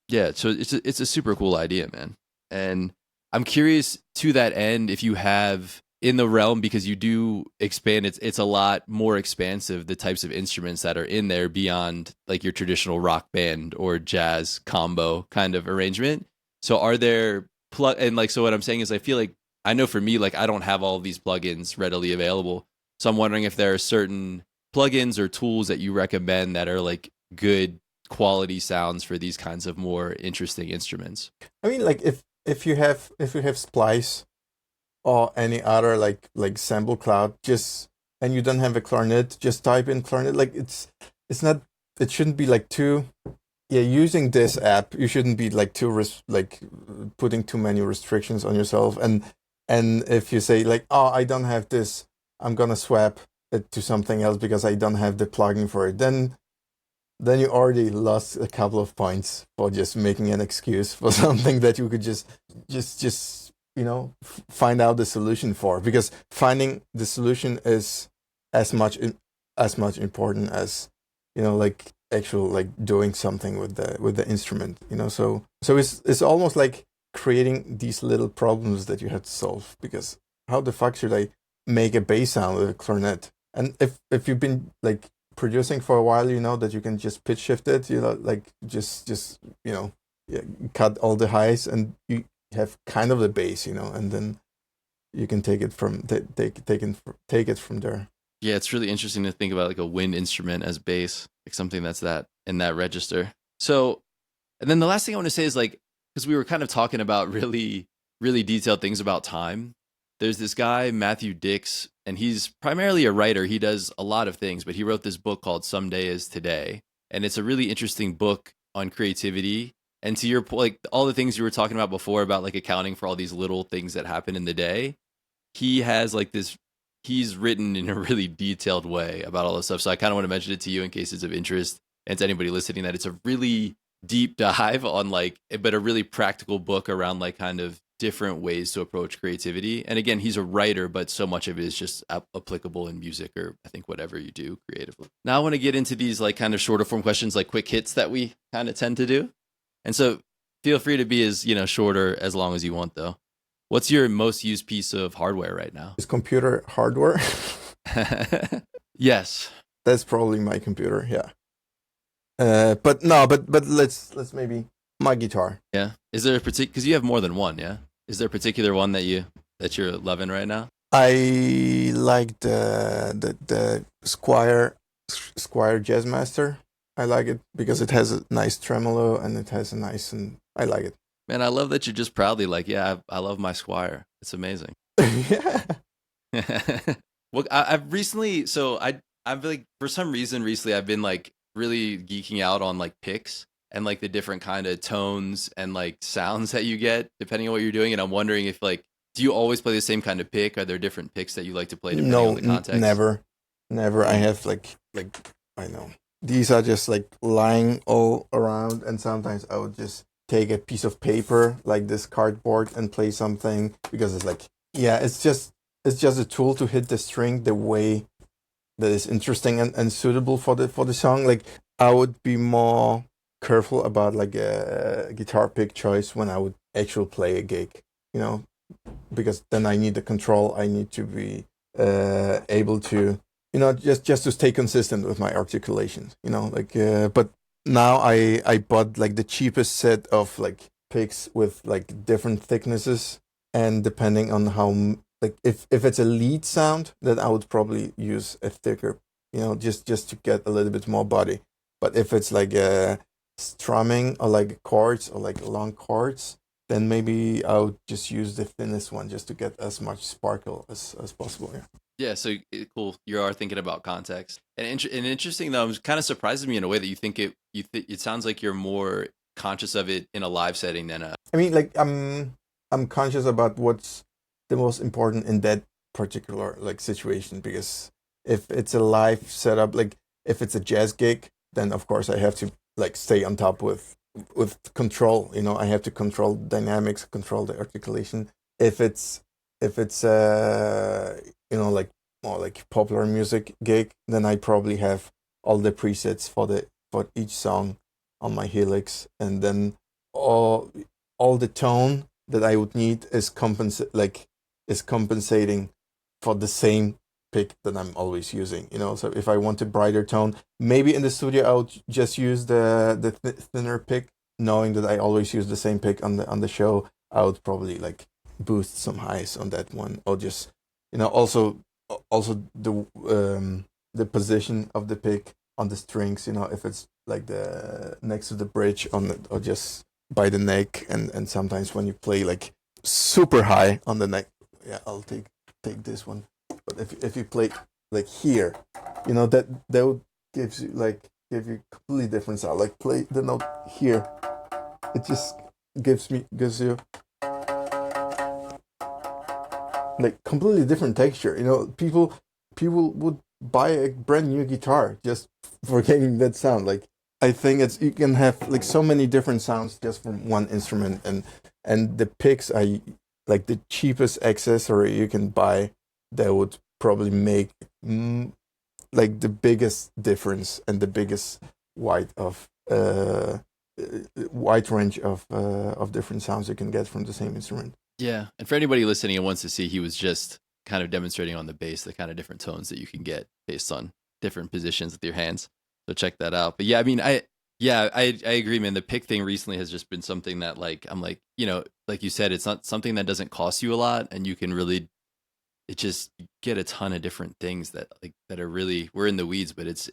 yeah, so it's a super cool idea, man. And I'm curious to that end if you have in the realm, because you do expand, it's a lot more expansive, the types of instruments that are in there beyond like your traditional rock band or jazz combo kind of arrangement. So are there and like, so what I'm saying is I feel like I know for me, like I don't have all of these plugins readily available. So I'm wondering if there are certain plugins or tools that you recommend that are like good quality sounds for these kinds of more interesting instruments. I mean, like if you have Splice or any other like sample cloud, just and you don't have a clarinet, just type in clarinet. Like it's not, it shouldn't be like too, yeah, using this app, you shouldn't be like too like putting too many restrictions on yourself. And if you say like, oh, I don't have this, I'm gonna swap it to something else because I don't have the plugin for it, then you already lost a couple of points for just making an excuse for something that you could just find out the solution for. Because finding the solution is as much important as like actual like doing something with the instrument. So it's almost like creating these little problems that you have to solve. Because how the fuck should I make a bass sound with a clarinet? And if you've been like producing for a while, you know that you can just pitch shift it, like just yeah, cut all the highs, and you have kind of the bass, and then you can take it from take it from there. Yeah, it's really interesting to think about like a wind instrument as bass, like something that's that in that register. So, and then the last thing I want to say is like, because we were kind of talking about really, really detailed things about time. There's this guy, Matthew Dix, and he's primarily a writer. He does a lot of things, but he wrote this book called Someday is Today. And it's a really interesting book on creativity. And to your point, like all the things you were talking about before about like accounting for all these little things that happen in the day, he has like this, he's written in a really detailed way about all this stuff. So I kind of want to mention it to you in case it's of interest and to anybody listening, that it's a really deep dive on like, but a really practical book around like kind of different ways to approach creativity. And again, he's a writer, but so much of it is just applicable in music or I think whatever you do creatively. Now I want to get into these like kind of shorter form questions, like quick hits that we kind of tend to do. And so feel free to be as, shorter as long as you want though. What's your most used piece of hardware right now? Is computer hardware? Yes. That's probably my computer, yeah. But no, but let's maybe my guitar. Yeah. Is there a particular, because you have more than one, yeah? Is there a particular one that you're loving right now? I like the Squire Jazzmaster. I like it because it has a nice tremolo and it has a nice, and I like it. Man, I love that you're just proudly like, yeah, I love my Squire. It's amazing. Yeah. Well, I've recently, so I've like, for some reason recently, I've been like really geeking out on like picks and like the different kind of tones and like sounds that you get depending on what you're doing. And I'm wondering if like, do you always play the same kind of pick? Are there different picks that you like to play depending No, on the context? never. I have like I know these are just like lying all around, and sometimes I would just take a piece of paper like this cardboard and play something because it's like, yeah, it's just a tool to hit the string the way that is interesting and suitable for the song. Like I would be more careful about like a guitar pick choice when I would actually play a gig, because then I need the control. I need to be able to, just to stay consistent with my articulations, but now I bought like the cheapest set of like picks with like different thicknesses, and depending on how like if it's a lead sound, then I would probably use a thicker, just to get a little bit more body. But if it's like a strumming or like chords or like long chords, then maybe I would just use the thinnest one just to get as much sparkle as possible. Yeah. Yeah, so cool. You are thinking about context, and interesting though. It kind of surprises me in a way that you think it. It sounds like you're more conscious of it in a live setting than a. I mean, like I'm conscious about what's the most important in that particular like situation, because if it's a live setup, like if it's a jazz gig, then of course I have to like stay on top with control. I have to control dynamics, control the articulation. If it's like more like popular music gig, then I probably have all the presets for each song on my Helix, and then all the tone that I would need is compensating for the same pick that I'm always using. So if I want a brighter tone, maybe in the studio I would just use the thinner pick, knowing that I always use the same pick on the show. I would probably like boost some highs on that one, or just also the position of the pick on the strings. If it's like the next to the bridge on it, or just by the neck, and sometimes when you play like super high on the neck, yeah, I'll take this one. But if you play like here, that would give you completely different sound. Like play the note here, it just gives you like completely different texture. People would buy a brand new guitar just for getting that sound. Like I think you can have like so many different sounds just from one instrument, and the picks are like the cheapest accessory you can buy that would probably make like the biggest difference and the biggest wide range of different sounds you can get from the same instrument. Yeah, and for anybody listening and wants to see, he was just kind of demonstrating on the bass the kind of different tones that you can get based on different positions with your hands. So check that out. But yeah, I mean, I agree, man. The pick thing recently has just been something that I'm like, like you said, it's not something that doesn't cost you a lot, and you can really, it just get a ton of different things that are really, we're in the weeds, but it's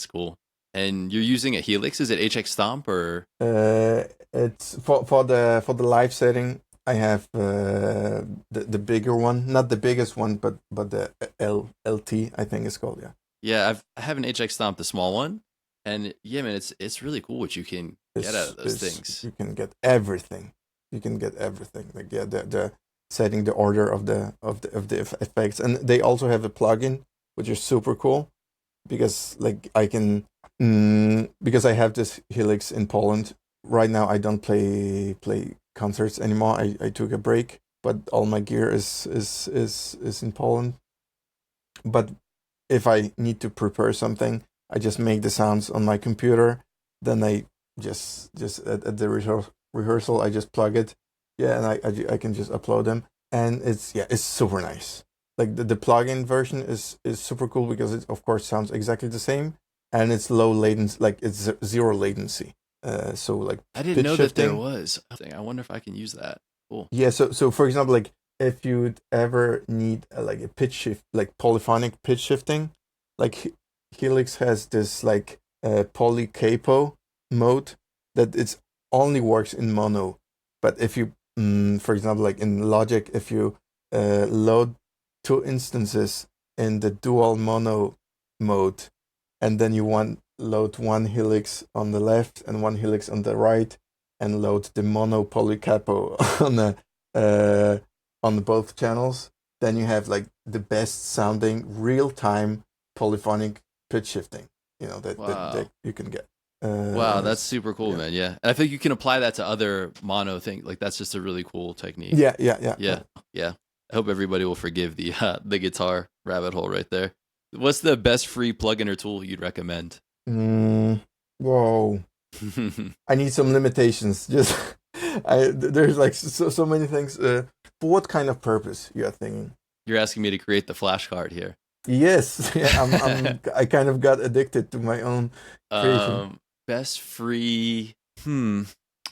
cool. And you're using a Helix. Is it HX Stomp or? It's for the live setting. I have the bigger one, not the biggest one, but the LT, I think it's called. Yeah. Yeah, I have an HX Stomp, the small one, and yeah, man, it's really cool what you can get out of those things. You can get everything. You can get everything. Like yeah, the setting the order of the effects, and they also have a plugin which is super cool, because like I can because I have this Helix in Poland right now. I don't play concerts anymore. I took a break, but all my gear is in Poland. But if I need to prepare something, I just make the sounds on my computer. Then I just at the rehearsal I just plug it. Yeah, and I can just upload them, and it's super nice. Like the plugin version is super cool, because it of course sounds exactly the same, and it's low latency, like it's zero latency. So like I didn't know that there was. I wonder if I can use that. Cool. Yeah. So for example, like if you'd ever need like a pitch shift, like polyphonic pitch shifting, like Helix has this like poly capo mode that it's only works in mono. But if you, for example, like in Logic, if you load 2 instances in the dual mono mode, and then you load one Helix on the left and one Helix on the right, and load the mono polycapo on both channels, then you have like the best sounding real time polyphonic pitch shifting. That you can get. Wow, that's super cool, man. Yeah, I think you can apply that to other mono things. Like that's just a really cool technique. Yeah. I hope everybody will forgive the guitar rabbit hole right there. What's the best free plugin or tool you'd recommend? Whoa. I need some limitations. Just there's like so many things. For what kind of purpose you are thinking? You're asking me to create the flashcard here. Yes, yeah, I kind of got addicted to my own creation. Best free.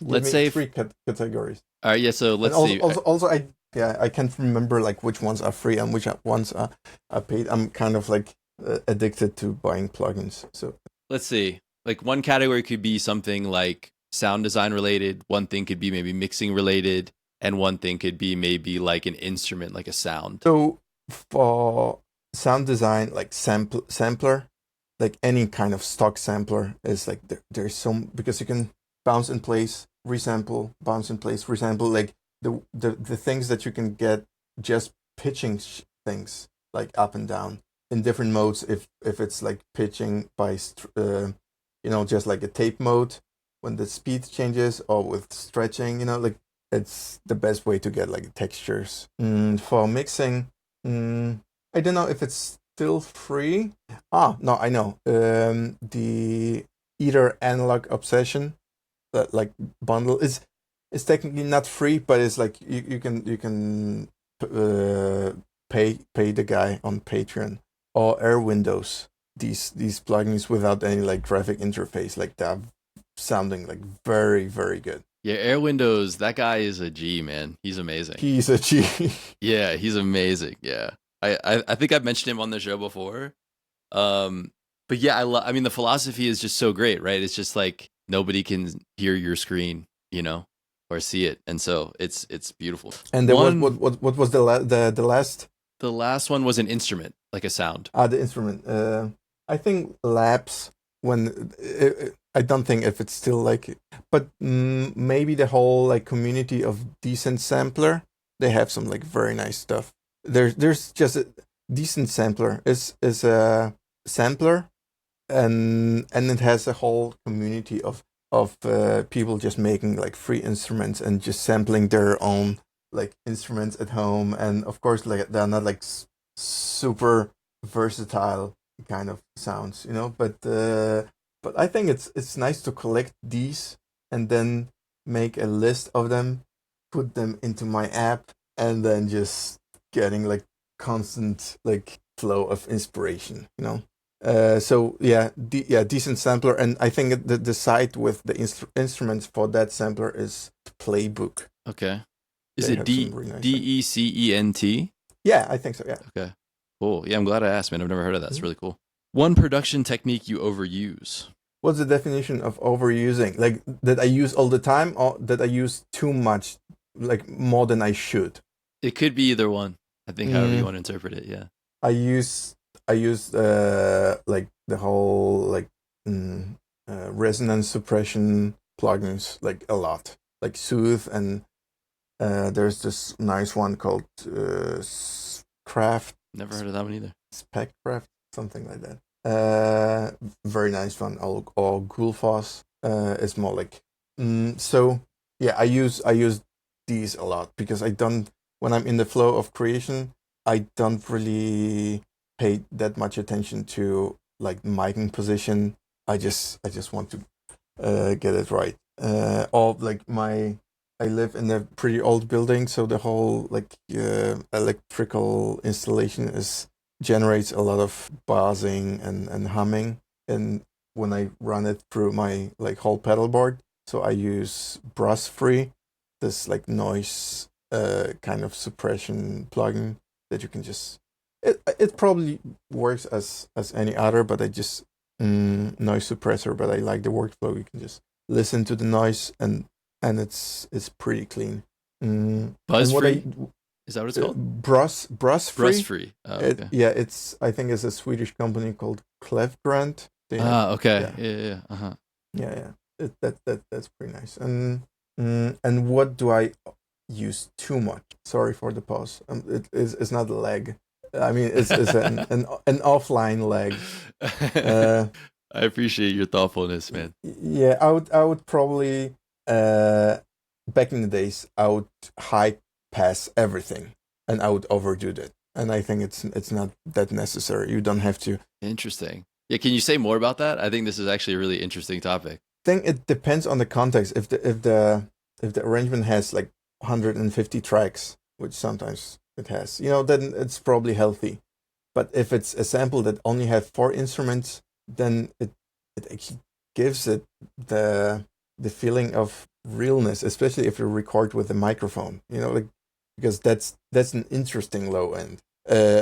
Let's say 3 categories. All right, yeah. So let's see. Also, Yeah, I can't remember like which ones are free and which ones are paid. I'm kind of like addicted to buying plugins. So Let's see. Like one category could be something like sound design related, one thing could be maybe mixing related, and one thing could be maybe like an instrument, like a sound. so for sound design, like sampler, like any kind of stock sampler is like there's some because you can bounce in place, resample, bounce in place, resample. Like the things that you can get just pitching things like up and down in different modes. If it's like pitching by just like a tape mode when the speed changes, or with stretching, like it's the best way to get like textures. For mixing, I don't know if it's still free. No, I know. The Either Analog Obsession, that like bundle is technically not free, but it's like you can pay the guy on Patreon, or Air Windows. These plugins without any like graphic interface, like that, sounding like very very good. Yeah, Air Windows, that guy is a G, man. He's amazing. He's a G. Yeah, he's amazing. Yeah. I think I've mentioned him on the show before. But yeah, I mean the philosophy is just so great, right? It's just like nobody can hear your screen, or see it. And so it's beautiful. And there was what was the last? The last one was an instrument, like a sound. The instrument. I think Labs, when I don't think if it's still like, but maybe the whole like community of Decent Sampler, they have some like very nice stuff. There's just a Decent Sampler is a sampler, and it has a whole community of people just making like free instruments and just sampling their own like instruments at home. And of course, like they're not like super versatile kind of sounds, but I think it's nice to collect these and then make a list of them, put them into my app, and then just getting like constant like flow of inspiration. So yeah, Decent Sampler, and I think the site with the instruments for that sampler is Playbook. Okay, is They it have some really nice DECENT? Yeah, I think so. Yeah. Okay, cool. Yeah, I'm glad I asked, man. I've never heard of that. It's really cool. One production technique you overuse. What's the definition of overusing? Like that I use all the time, or that I use too much, like more than I should? It could be either one. I think however you want to interpret it. Yeah. I use like the whole like resonance suppression plugins like a lot, like Soothe, and there's this nice one called Craft. Never heard of that one either. Speccraft, something like that. Very nice one. Or Gulfoss is more like. So yeah, I use these a lot because when I'm in the flow of creation, I don't really pay that much attention to like miking position. I just want to get it right. Or like I live in a pretty old building, so the whole like electrical installation generates a lot of buzzing and humming, and when I run it through my like whole pedal board, so I use Brush Free, this like noise kind of suppression plugin that you can just it probably works as any other, but I just noise suppressor, but I like the workflow. You can just listen to the noise, and it's pretty clean. Buzz Free? Is that what it's called? Brush Free. Brush Free. Oh, okay. I think it's a Swedish company called Clefgrant. Okay. Yeah. Uh-huh. Yeah. That's pretty nice. And what do I use too much? Sorry for the pause. It's not a lag. I mean, it's an offline lag. I appreciate your thoughtfulness, man. Yeah, I would probably back in the days I would high pass everything, and I would overdo that. And I think it's not that necessary. You don't have to. Interesting. Yeah, can you say more about that? I think this is actually a really interesting topic. I think it depends on the context. If the arrangement has like 150 tracks, which sometimes it has, then it's probably healthy. But if it's a sample that only has 4 instruments, then it actually gives it the feeling of realness, especially if you record with a microphone. Like because that's an interesting low end,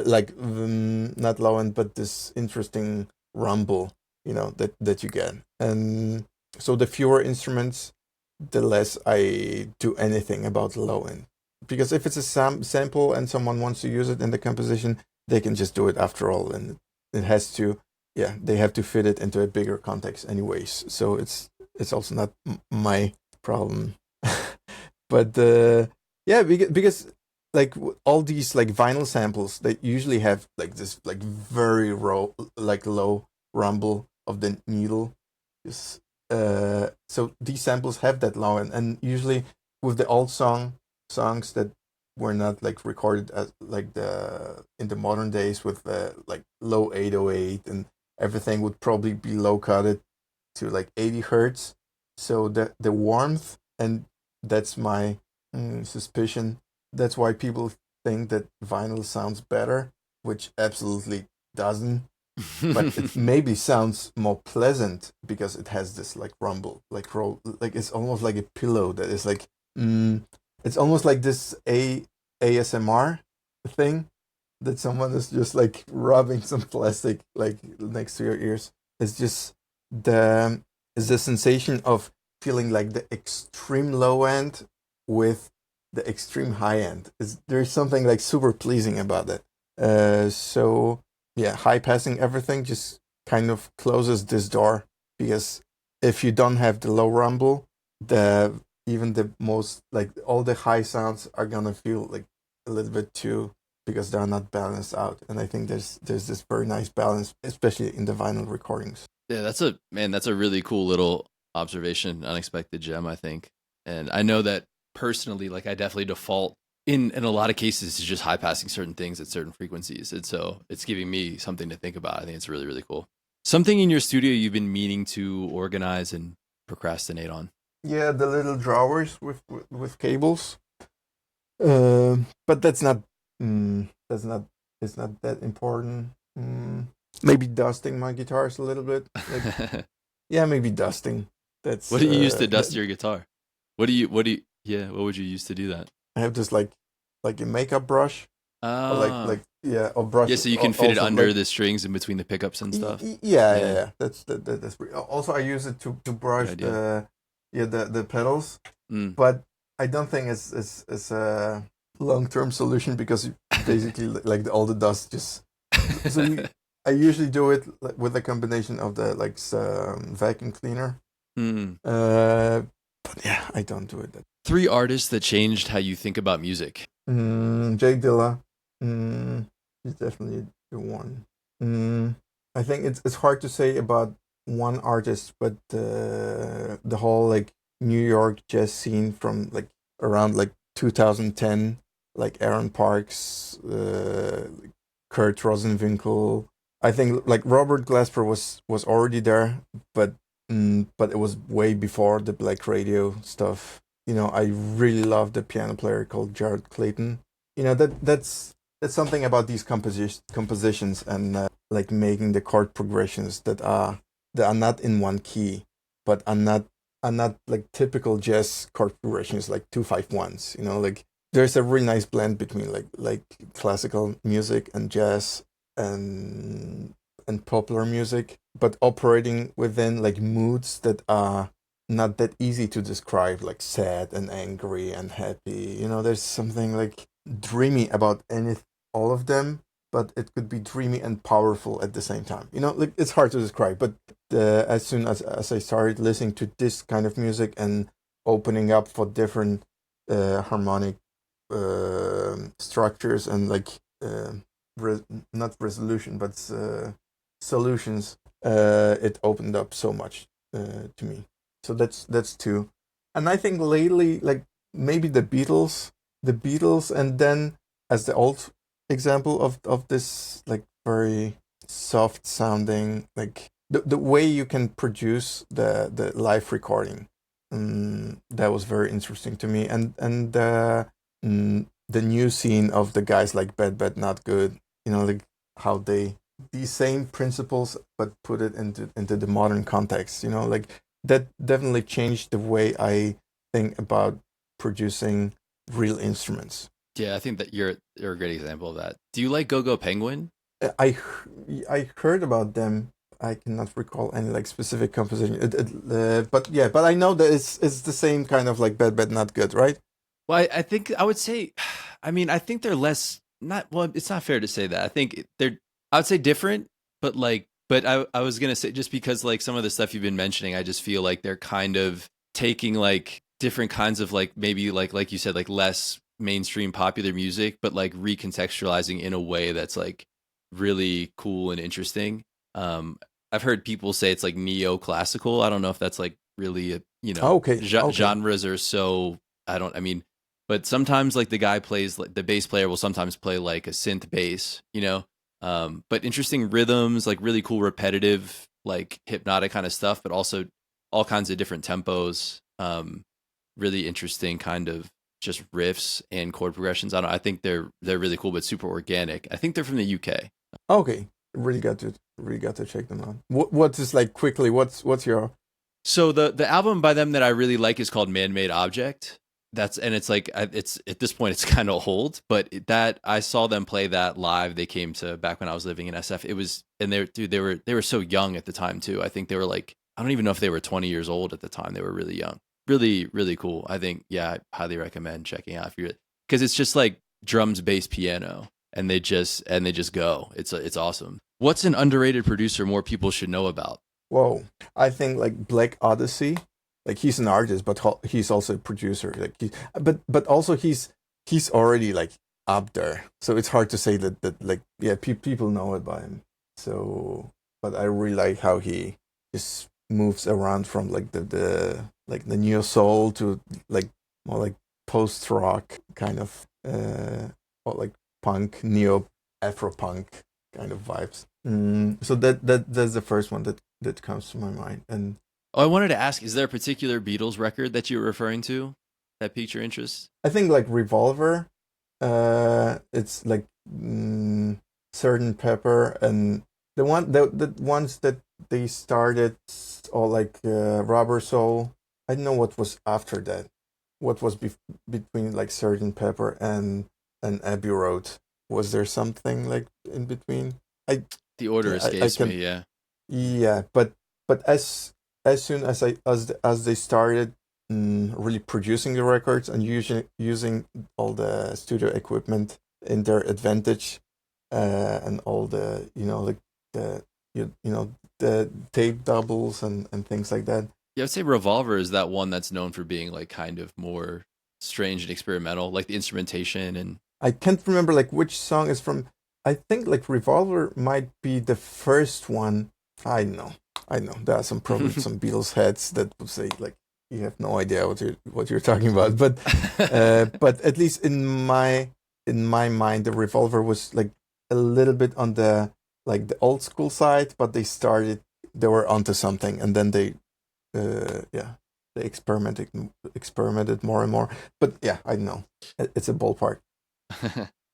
like not low end, but this interesting rumble, that you get. And so the fewer instruments, the less I do anything about the low end. Because if it's a sample and someone wants to use it in the composition, they can just do it after all, and it has to, yeah, they have to fit it into a bigger context anyways. So it's also not my problem. But yeah, because like all these like vinyl samples, they usually have like this like very raw, like low rumble of the needle. Just, so these samples have that low, and usually with the old songs that were not like recorded as like the in the modern days with like low 808, and everything would probably be low cutted to like 80 hertz. So the warmth, and that's my suspicion. That's why people think that vinyl sounds better, which absolutely doesn't. But it maybe sounds more pleasant because it has this like rumble, like roll, like it's almost like a pillow that is like, mm, it's almost like this ASMR thing that someone is just like rubbing some plastic like next to your ears. It's just the is the sensation of feeling like the extreme low end with the extreme high end. There's something like super pleasing about it. So yeah, high passing everything just kind of closes this door, because if you don't have the low rumble, the even the most like all the high sounds are gonna feel like a little bit too, because they're not balanced out. And I think there's this very nice balance, especially in the vinyl recordings. Yeah, that's a really cool little observation, unexpected gem, I think. And I know that personally, like I definitely default in a lot of cases to just high passing certain things at certain frequencies. And so it's giving me something to think about. I think it's really, really cool. Something in your studio you've been meaning to organize and procrastinate on. Yeah, the little drawers with cables. But that's not it's not that important. Maybe dusting my guitars a little bit. Like, yeah, maybe dusting. That's What do you use to dust your guitar? Yeah, what would you use to do that? I have this like a makeup brush, or Ah, yeah, or brush yeah, so you can fit it also under like the strings in between the pickups and stuff. yeah, yeah, Yeah, yeah. That's also I use it to good brush idea. the pedals, Mm. but I don't think it's a long term solution, because basically like all the dust just so I usually do it with a combination of the like vacuum cleaner. Mm. But yeah, I don't do it. Three artists that changed how you think about music. Jake Dilla, mm, he's definitely the one. Mm, I think it's hard to say about one artist, but the whole like New York jazz scene from like around like 2010, like Aaron Parks, Kurt Rosenwinkel. I think like Robert Glasper was already there, but it was way before the Black Radio stuff. I really love the piano player called Jared Clayton. That's something about these compositions, and like making the chord progressions that are not in one key, but are not like typical jazz chord progressions like 2-5-1s. Like there's a really nice blend between like classical music and jazz, and popular music, but operating within like moods that are not that easy to describe, like sad and angry and happy. There's something like dreamy about all of them, but it could be dreamy and powerful at the same time. Like it's hard to describe, but as soon as I started listening to this kind of music and opening up for different harmonic structures, and like uh, re- not resolution, but solutions, it opened up so much to me. So that's two. And I think lately, like maybe the Beatles, and then as the old example of this like very soft sounding, like the way you can produce the live recording. That was very interesting to me, and the new scene of the guys like Bad Bad Not Good. Like how they these same principles but put it into the modern context. Like that definitely changed the way I think about producing real instruments. Yeah, I think that you're a great example of that. Do you like Go Go Penguin? I heard about them. I cannot recall any like specific composition. But yeah, but I know that it's the same kind of like bad, not good, right? Well, I think I would say, I mean, I think they're less not. Well, it's not fair to say that. I think they're. I would say different, but like, but I was gonna say just because like some of the stuff you've been mentioning, I just feel like they're kind of taking like different kinds of like maybe like you said like less mainstream popular music, but like recontextualizing in a way that's like really cool and interesting. Um, I've heard people say it's like neoclassical. I don't know if that's like really a, Okay, okay. genres are so I don't. I mean, but sometimes like the guy plays like the bass player will sometimes play like a synth bass, but interesting rhythms, like really cool repetitive, like hypnotic kind of stuff, but also all kinds of different tempos. Really interesting kind of just riffs and chord progressions. I think they're really cool, but super organic. I think they're from the UK. Okay. Really got to check them out. What is like quickly? What's your So the album by them that I really like is called Man Made Object. It's like it's at this point it's kind of old, but that I saw them play that live. They came to back when I was living in SF. It was and they were so young at the time too. I think they were like I don't even know if they were 20 years old at the time. They were really young. Really really cool. I think yeah, I highly recommend checking out if you're because it's just like drums, bass, piano, and they just go. It's awesome. What's an underrated producer more people should know about? whoa? I think like Black Odyssey, like he's an artist, but he's also a producer. Like but also he's already like up there, so it's hard to say that like yeah, people know about him. So, but I really like how he just moves around from like the like the neo soul to like more like post rock kind of or like punk neo afro punk kind of vibes. So that's the first one that comes to my mind. And Oh, I wanted to ask, is there a particular Beatles record that you were referring to that piqued your interest? I think like Revolver, it's like Certain Pepper and the ones that they started or like Rubber Soul. I don't know what was after that. What was between like Certain Pepper and Abbey Road? Was there something like in between? I The order I escapes can me, yeah. yeah, but as soon as as they started really producing the records and using all the studio equipment in their advantage, and all the like the the tape doubles and things like that. Yeah, I'd say Revolver is that one that's known for being like kind of more strange and experimental, like the instrumentation and I can't remember like which song is from. I think like Revolver might be the first one. I know, I know. There are some probably some Beatles heads that would say like you have no idea what you're talking about. But at least in my mind, the Revolver was like a little bit on the like the old school side, but they were onto something, and then yeah they experimented more and more. But yeah, I know it's a ballpark.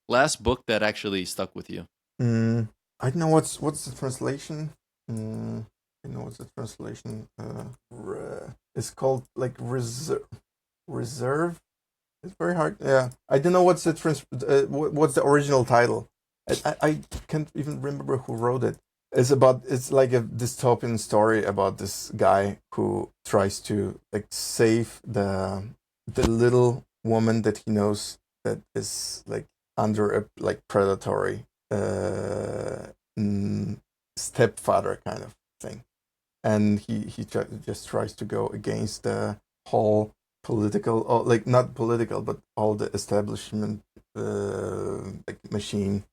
last book that actually stuck with you. Mm, I don't know what's the translation. Mm, I know what's the translation. It's called like reserve. It's very hard. Yeah, I don't know what's the what's the original title. I can't even remember who wrote it. It's like a dystopian story about this guy who tries to like save the little woman that he knows that is like under a like predatory uh mm, stepfather kind of thing, and just tries to go against the whole political or like not political but all the establishment like machine,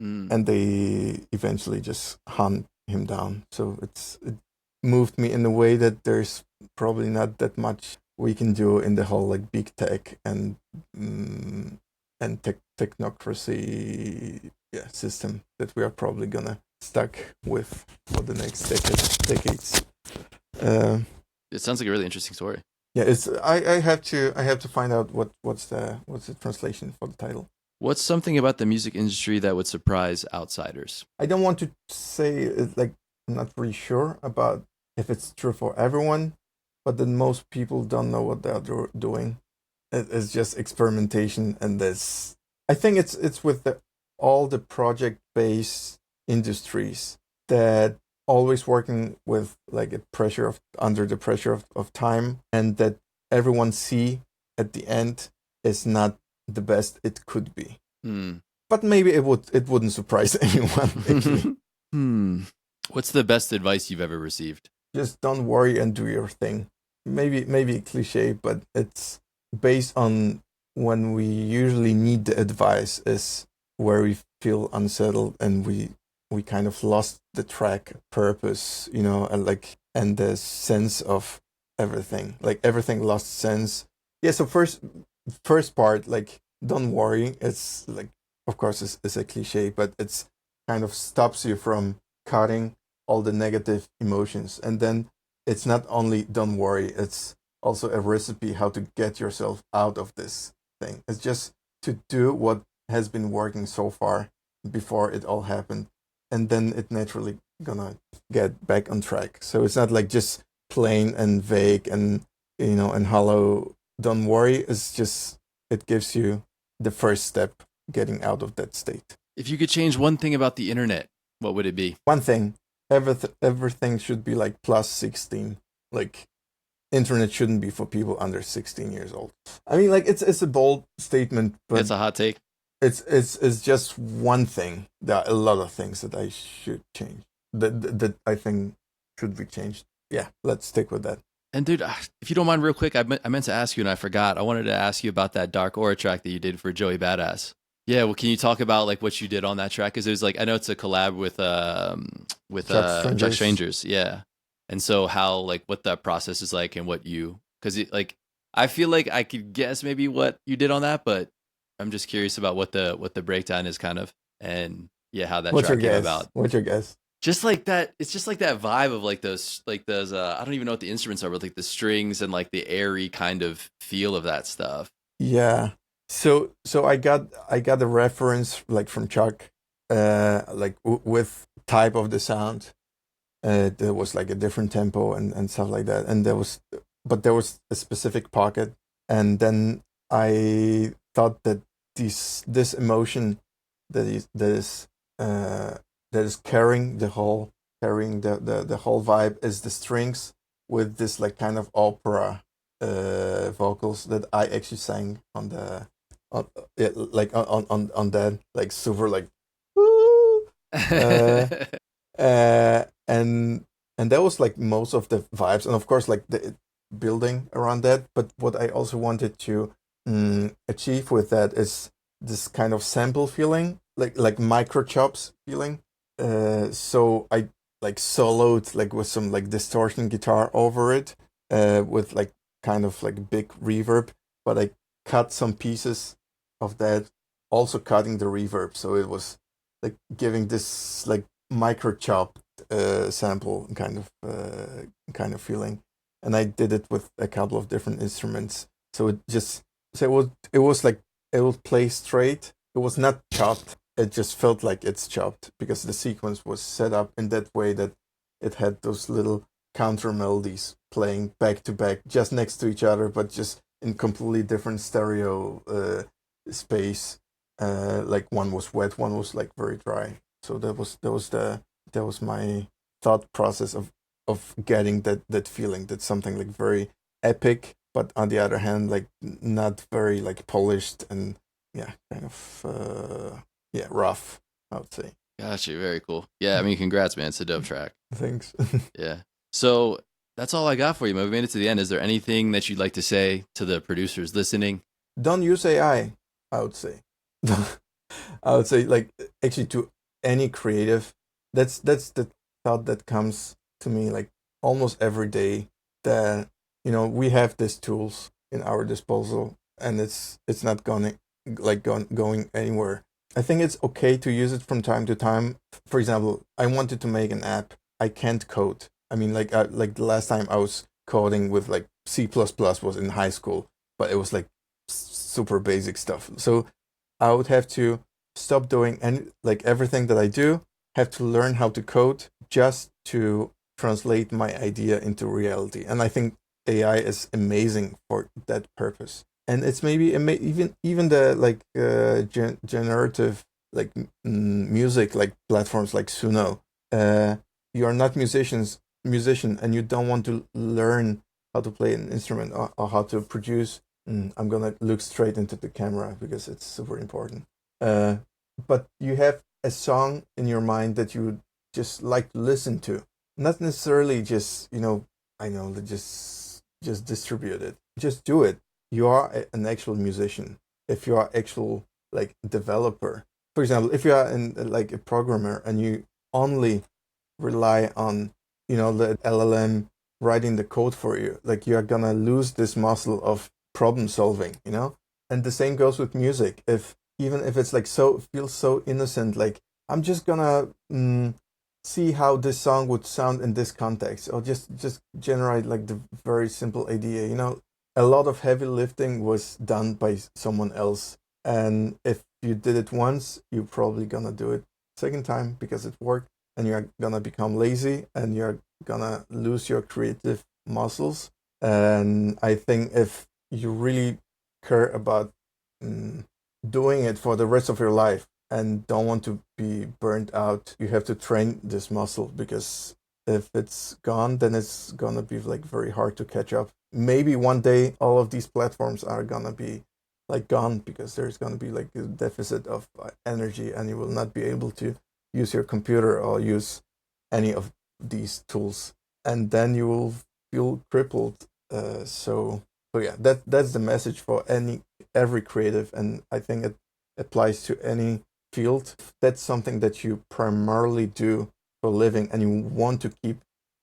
Mm. and they eventually just hunt him down. So it moved me in a way that there's probably not that much we can do in the whole like big tech mm, and technocracy system that we are probably gonna stuck with for the next decades. Uh, It sounds like a really interesting story. yeah, it's I have to find out what's the translation for the title. What's something about the music industry that would surprise outsiders? I don't want to say it, like I'm not really sure about if it's true for everyone, but then most people don't know what they are doing. It's just experimentation, and this. I think it's with all the project based industries that always working with like a pressure of under the pressure of time, and that everyone see at the end is not the best it could be. Hmm. But maybe it wouldn't surprise anyone actually. Hmm. What's the best advice you've ever received? Just don't worry and do your thing. Maybe cliche, but it's based on when we usually need the advice is where we feel unsettled and we kind of lost the track purpose, and and the sense of everything. Like everything lost sense. Yeah, so first part, like don't worry, it's like of course it's a cliche, but it's kind of stops you from cutting all the negative emotions. And then it's not only don't worry, it's also a recipe how to get yourself out of this thing. It's just to do what has been working so far before it all happened, and then it naturally gonna get back on track. So it's not like just plain and vague and and hollow. Don't worry, it's just it gives you the first step getting out of that state. If you could change one thing about the internet, what would it be? One thing, everything should be like plus 16. Like internet shouldn't be for people under 16 years old. I mean, like it's a bold statement, but That's a hot take. it's just one thing. There are a lot of things that I should change. That I think should be changed. Yeah, let's stick with that. And dude, if you don't mind, real quick, I meant to ask you and I forgot. I wanted to ask you about that Dark Aura track that you did for Joey Badass. Yeah, well, can you talk about like what you did on that track? Because it was like I know it's a collab with Chuck Chuck Strangers. Strangers, yeah. And so how like what that process is like and what you because like I feel like I could guess maybe what you did on that, but I'm just curious about what the breakdown is kind of and yeah how that What's your track came guess? about. What's your guess? Just like that, it's just like that vibe of like those I don't even know what the instruments are, but like the strings and like the airy kind of feel of that stuff. Yeah. So I got a reference like from Chuck, like with type of the sound. There was like a different tempo and stuff like that, and there was a specific pocket, and then I thought that this emotion uh that is carrying the whole vibe is the strings with this like kind of opera vocals that I actually sang on the on yeah, like on that like super like woo, uh uh and and that was like most of the vibes, and of course like the building around that. But what I also wanted to achieve with that is this kind of sample feeling, like micro chops feeling. So I like soloed like with some like distortion guitar over it, with like kind of like big reverb, but I cut some pieces of that, also cutting the reverb, so it was like giving this like micro chopped sample kind of feeling. And I did it with a couple of different instruments, so it was like it would play straight. It was not chopped. It just felt like it's chopped because the sequence was set up in that way that it had those little counter melodies playing back to back, just next to each other, but just in completely different stereo space. Like one was wet, one was like very dry. So that was my thought process of getting that feeling that something like very epic, but on the other hand, like not very like polished and yeah, kind of yeah, rough, I would say. Gotcha, very cool. Yeah, I mean, congrats, man. It's a dope track. Thanks. Yeah. So that's all I got for you, man. We made it to the end. Is there anything that you'd like to say to the producers listening? Don't use I would say. I would say like actually to any creative, that's the thought that comes to me like almost every day, that we have these tools in our disposal, and it's not going anywhere. I think it's okay to use it from time to time. For example, I wanted to make an app. I can't code. I mean, like the last time I was coding with like C++ was in high school, but it was like super basic stuff. So I would have to stop doing any like everything that I do, have to learn how to code just to translate my idea into reality. And I think AI is amazing for that purpose. and it's maybe, even the like generative like music like platforms like Suno. You are not musician, and you don't want to learn how to play an instrument, or how to produce. I'm gonna look straight into the camera because it's super important. Uh, but you have a song in your mind that you just like to listen to, not necessarily just, I know, just distribute it. Just do it. You are an actual musician. If you are actual like developer, for example, if you are like a programmer and you only rely on, the LLM writing the code for you, like you are gonna lose this muscle of problem solving. And the same goes with music. If even if it's like so feels so innocent, like I'm just gonna see how this song would sound in this context, or just generate like the very simple idea. A lot of heavy lifting was done by someone else, and if you did it once, you're probably gonna do it second time because it worked, and you're gonna become lazy, and you're gonna lose your creative muscles. And I think if you really care about doing it for the rest of your life and don't want to be burnt out, you have to train this muscle, because if it's gone, then it's gonna be like very hard to catch up. Maybe one day all of these platforms are gonna be like gone, because there's gonna be like a deficit of energy, and you will not be able to use your computer or use any of these tools, and then you will feel crippled. So yeah, that's the message for every creative, and I think it applies to any field. If that's something that you primarily do for a living, and you want to keep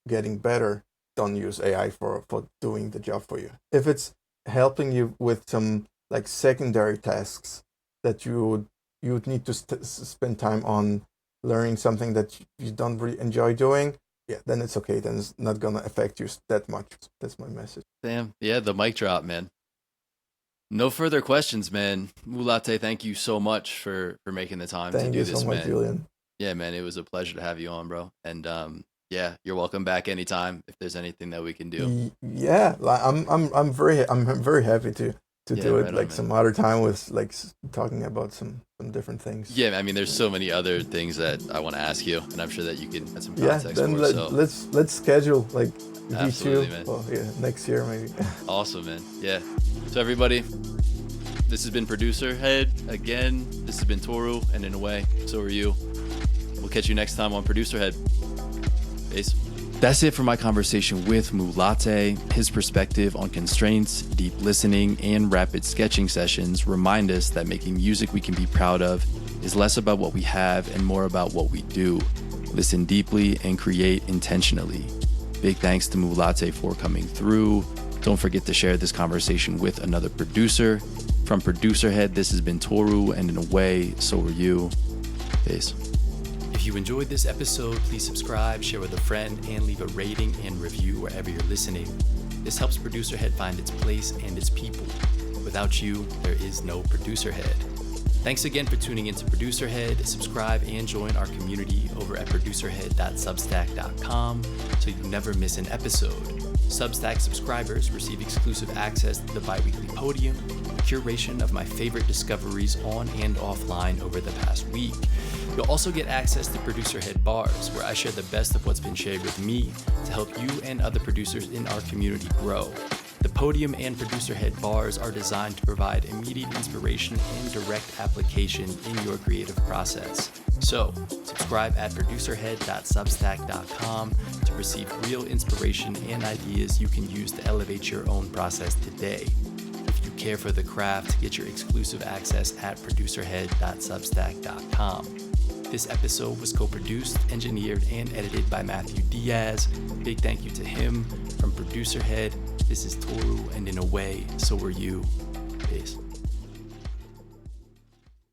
getting better, don't use AI for doing the job for you. If it's helping you with some like secondary tasks that you would need to spend time on learning something that you don't really enjoy doing, yeah, then it's okay. Then it's not gonna affect you that much. That's my message. Damn. Yeah, the mic drop, man. No further questions, man. Latte, thank you so much for making the time to Thank do you this, so much, man. Julian. Yeah, man, it was a pleasure to have you on, bro. And yeah, you're welcome back anytime if there's anything that we can do. Yeah, like I'm very happy to Yeah, do right it on, like man. some other time with like talking about some different things. Yeah, I mean, there's so many other things that I want to ask you, and I'm sure that you can add some Yeah, context then for. So let's schedule like absolutely, V2. man. Well, yeah, next year maybe. Awesome, man. Yeah. So everybody, this has been Producer Head again. This has been Toru, and in a way, so are you. We'll catch you next time on Producer Head. Peace. That's it for my conversation with Latte. His perspective on constraints, deep listening, and rapid sketching sessions remind us that making music we can be proud of is less about what we have and more about what we do. Listen deeply and create intentionally. Big thanks to Latte for coming through. Don't forget to share this conversation with another producer. From Producer Head, this has been Toru, and in a way, so are you. Peace. If you enjoyed this episode, please subscribe, share with a friend, and leave a rating and review wherever you're listening. This helps Producer Head find its place and its people. Without you, there is no Producer Head. Thanks again for tuning into Producer Head. Subscribe and join our community over at producerhead.substack.com so you never miss an episode. Substack subscribers receive exclusive access to the bi-weekly podium, curation of my favorite discoveries on and offline over the past week. You'll also get access to Producer Head Bars, where I share the best of what's been shared with me to help you and other producers in our community grow. The podium and Producer Head Bars are designed to provide immediate inspiration and direct application in your creative process. So, subscribe at producerhead.substack.com to receive real inspiration and ideas you can use to elevate your own process today. If you care for the craft, get your exclusive access at producerhead.substack.com. This episode was co-produced, engineered, and edited by Matthew Diaz. Big thank you to him. From Producer Head, this is Toru, and in a way, so are you. Peace.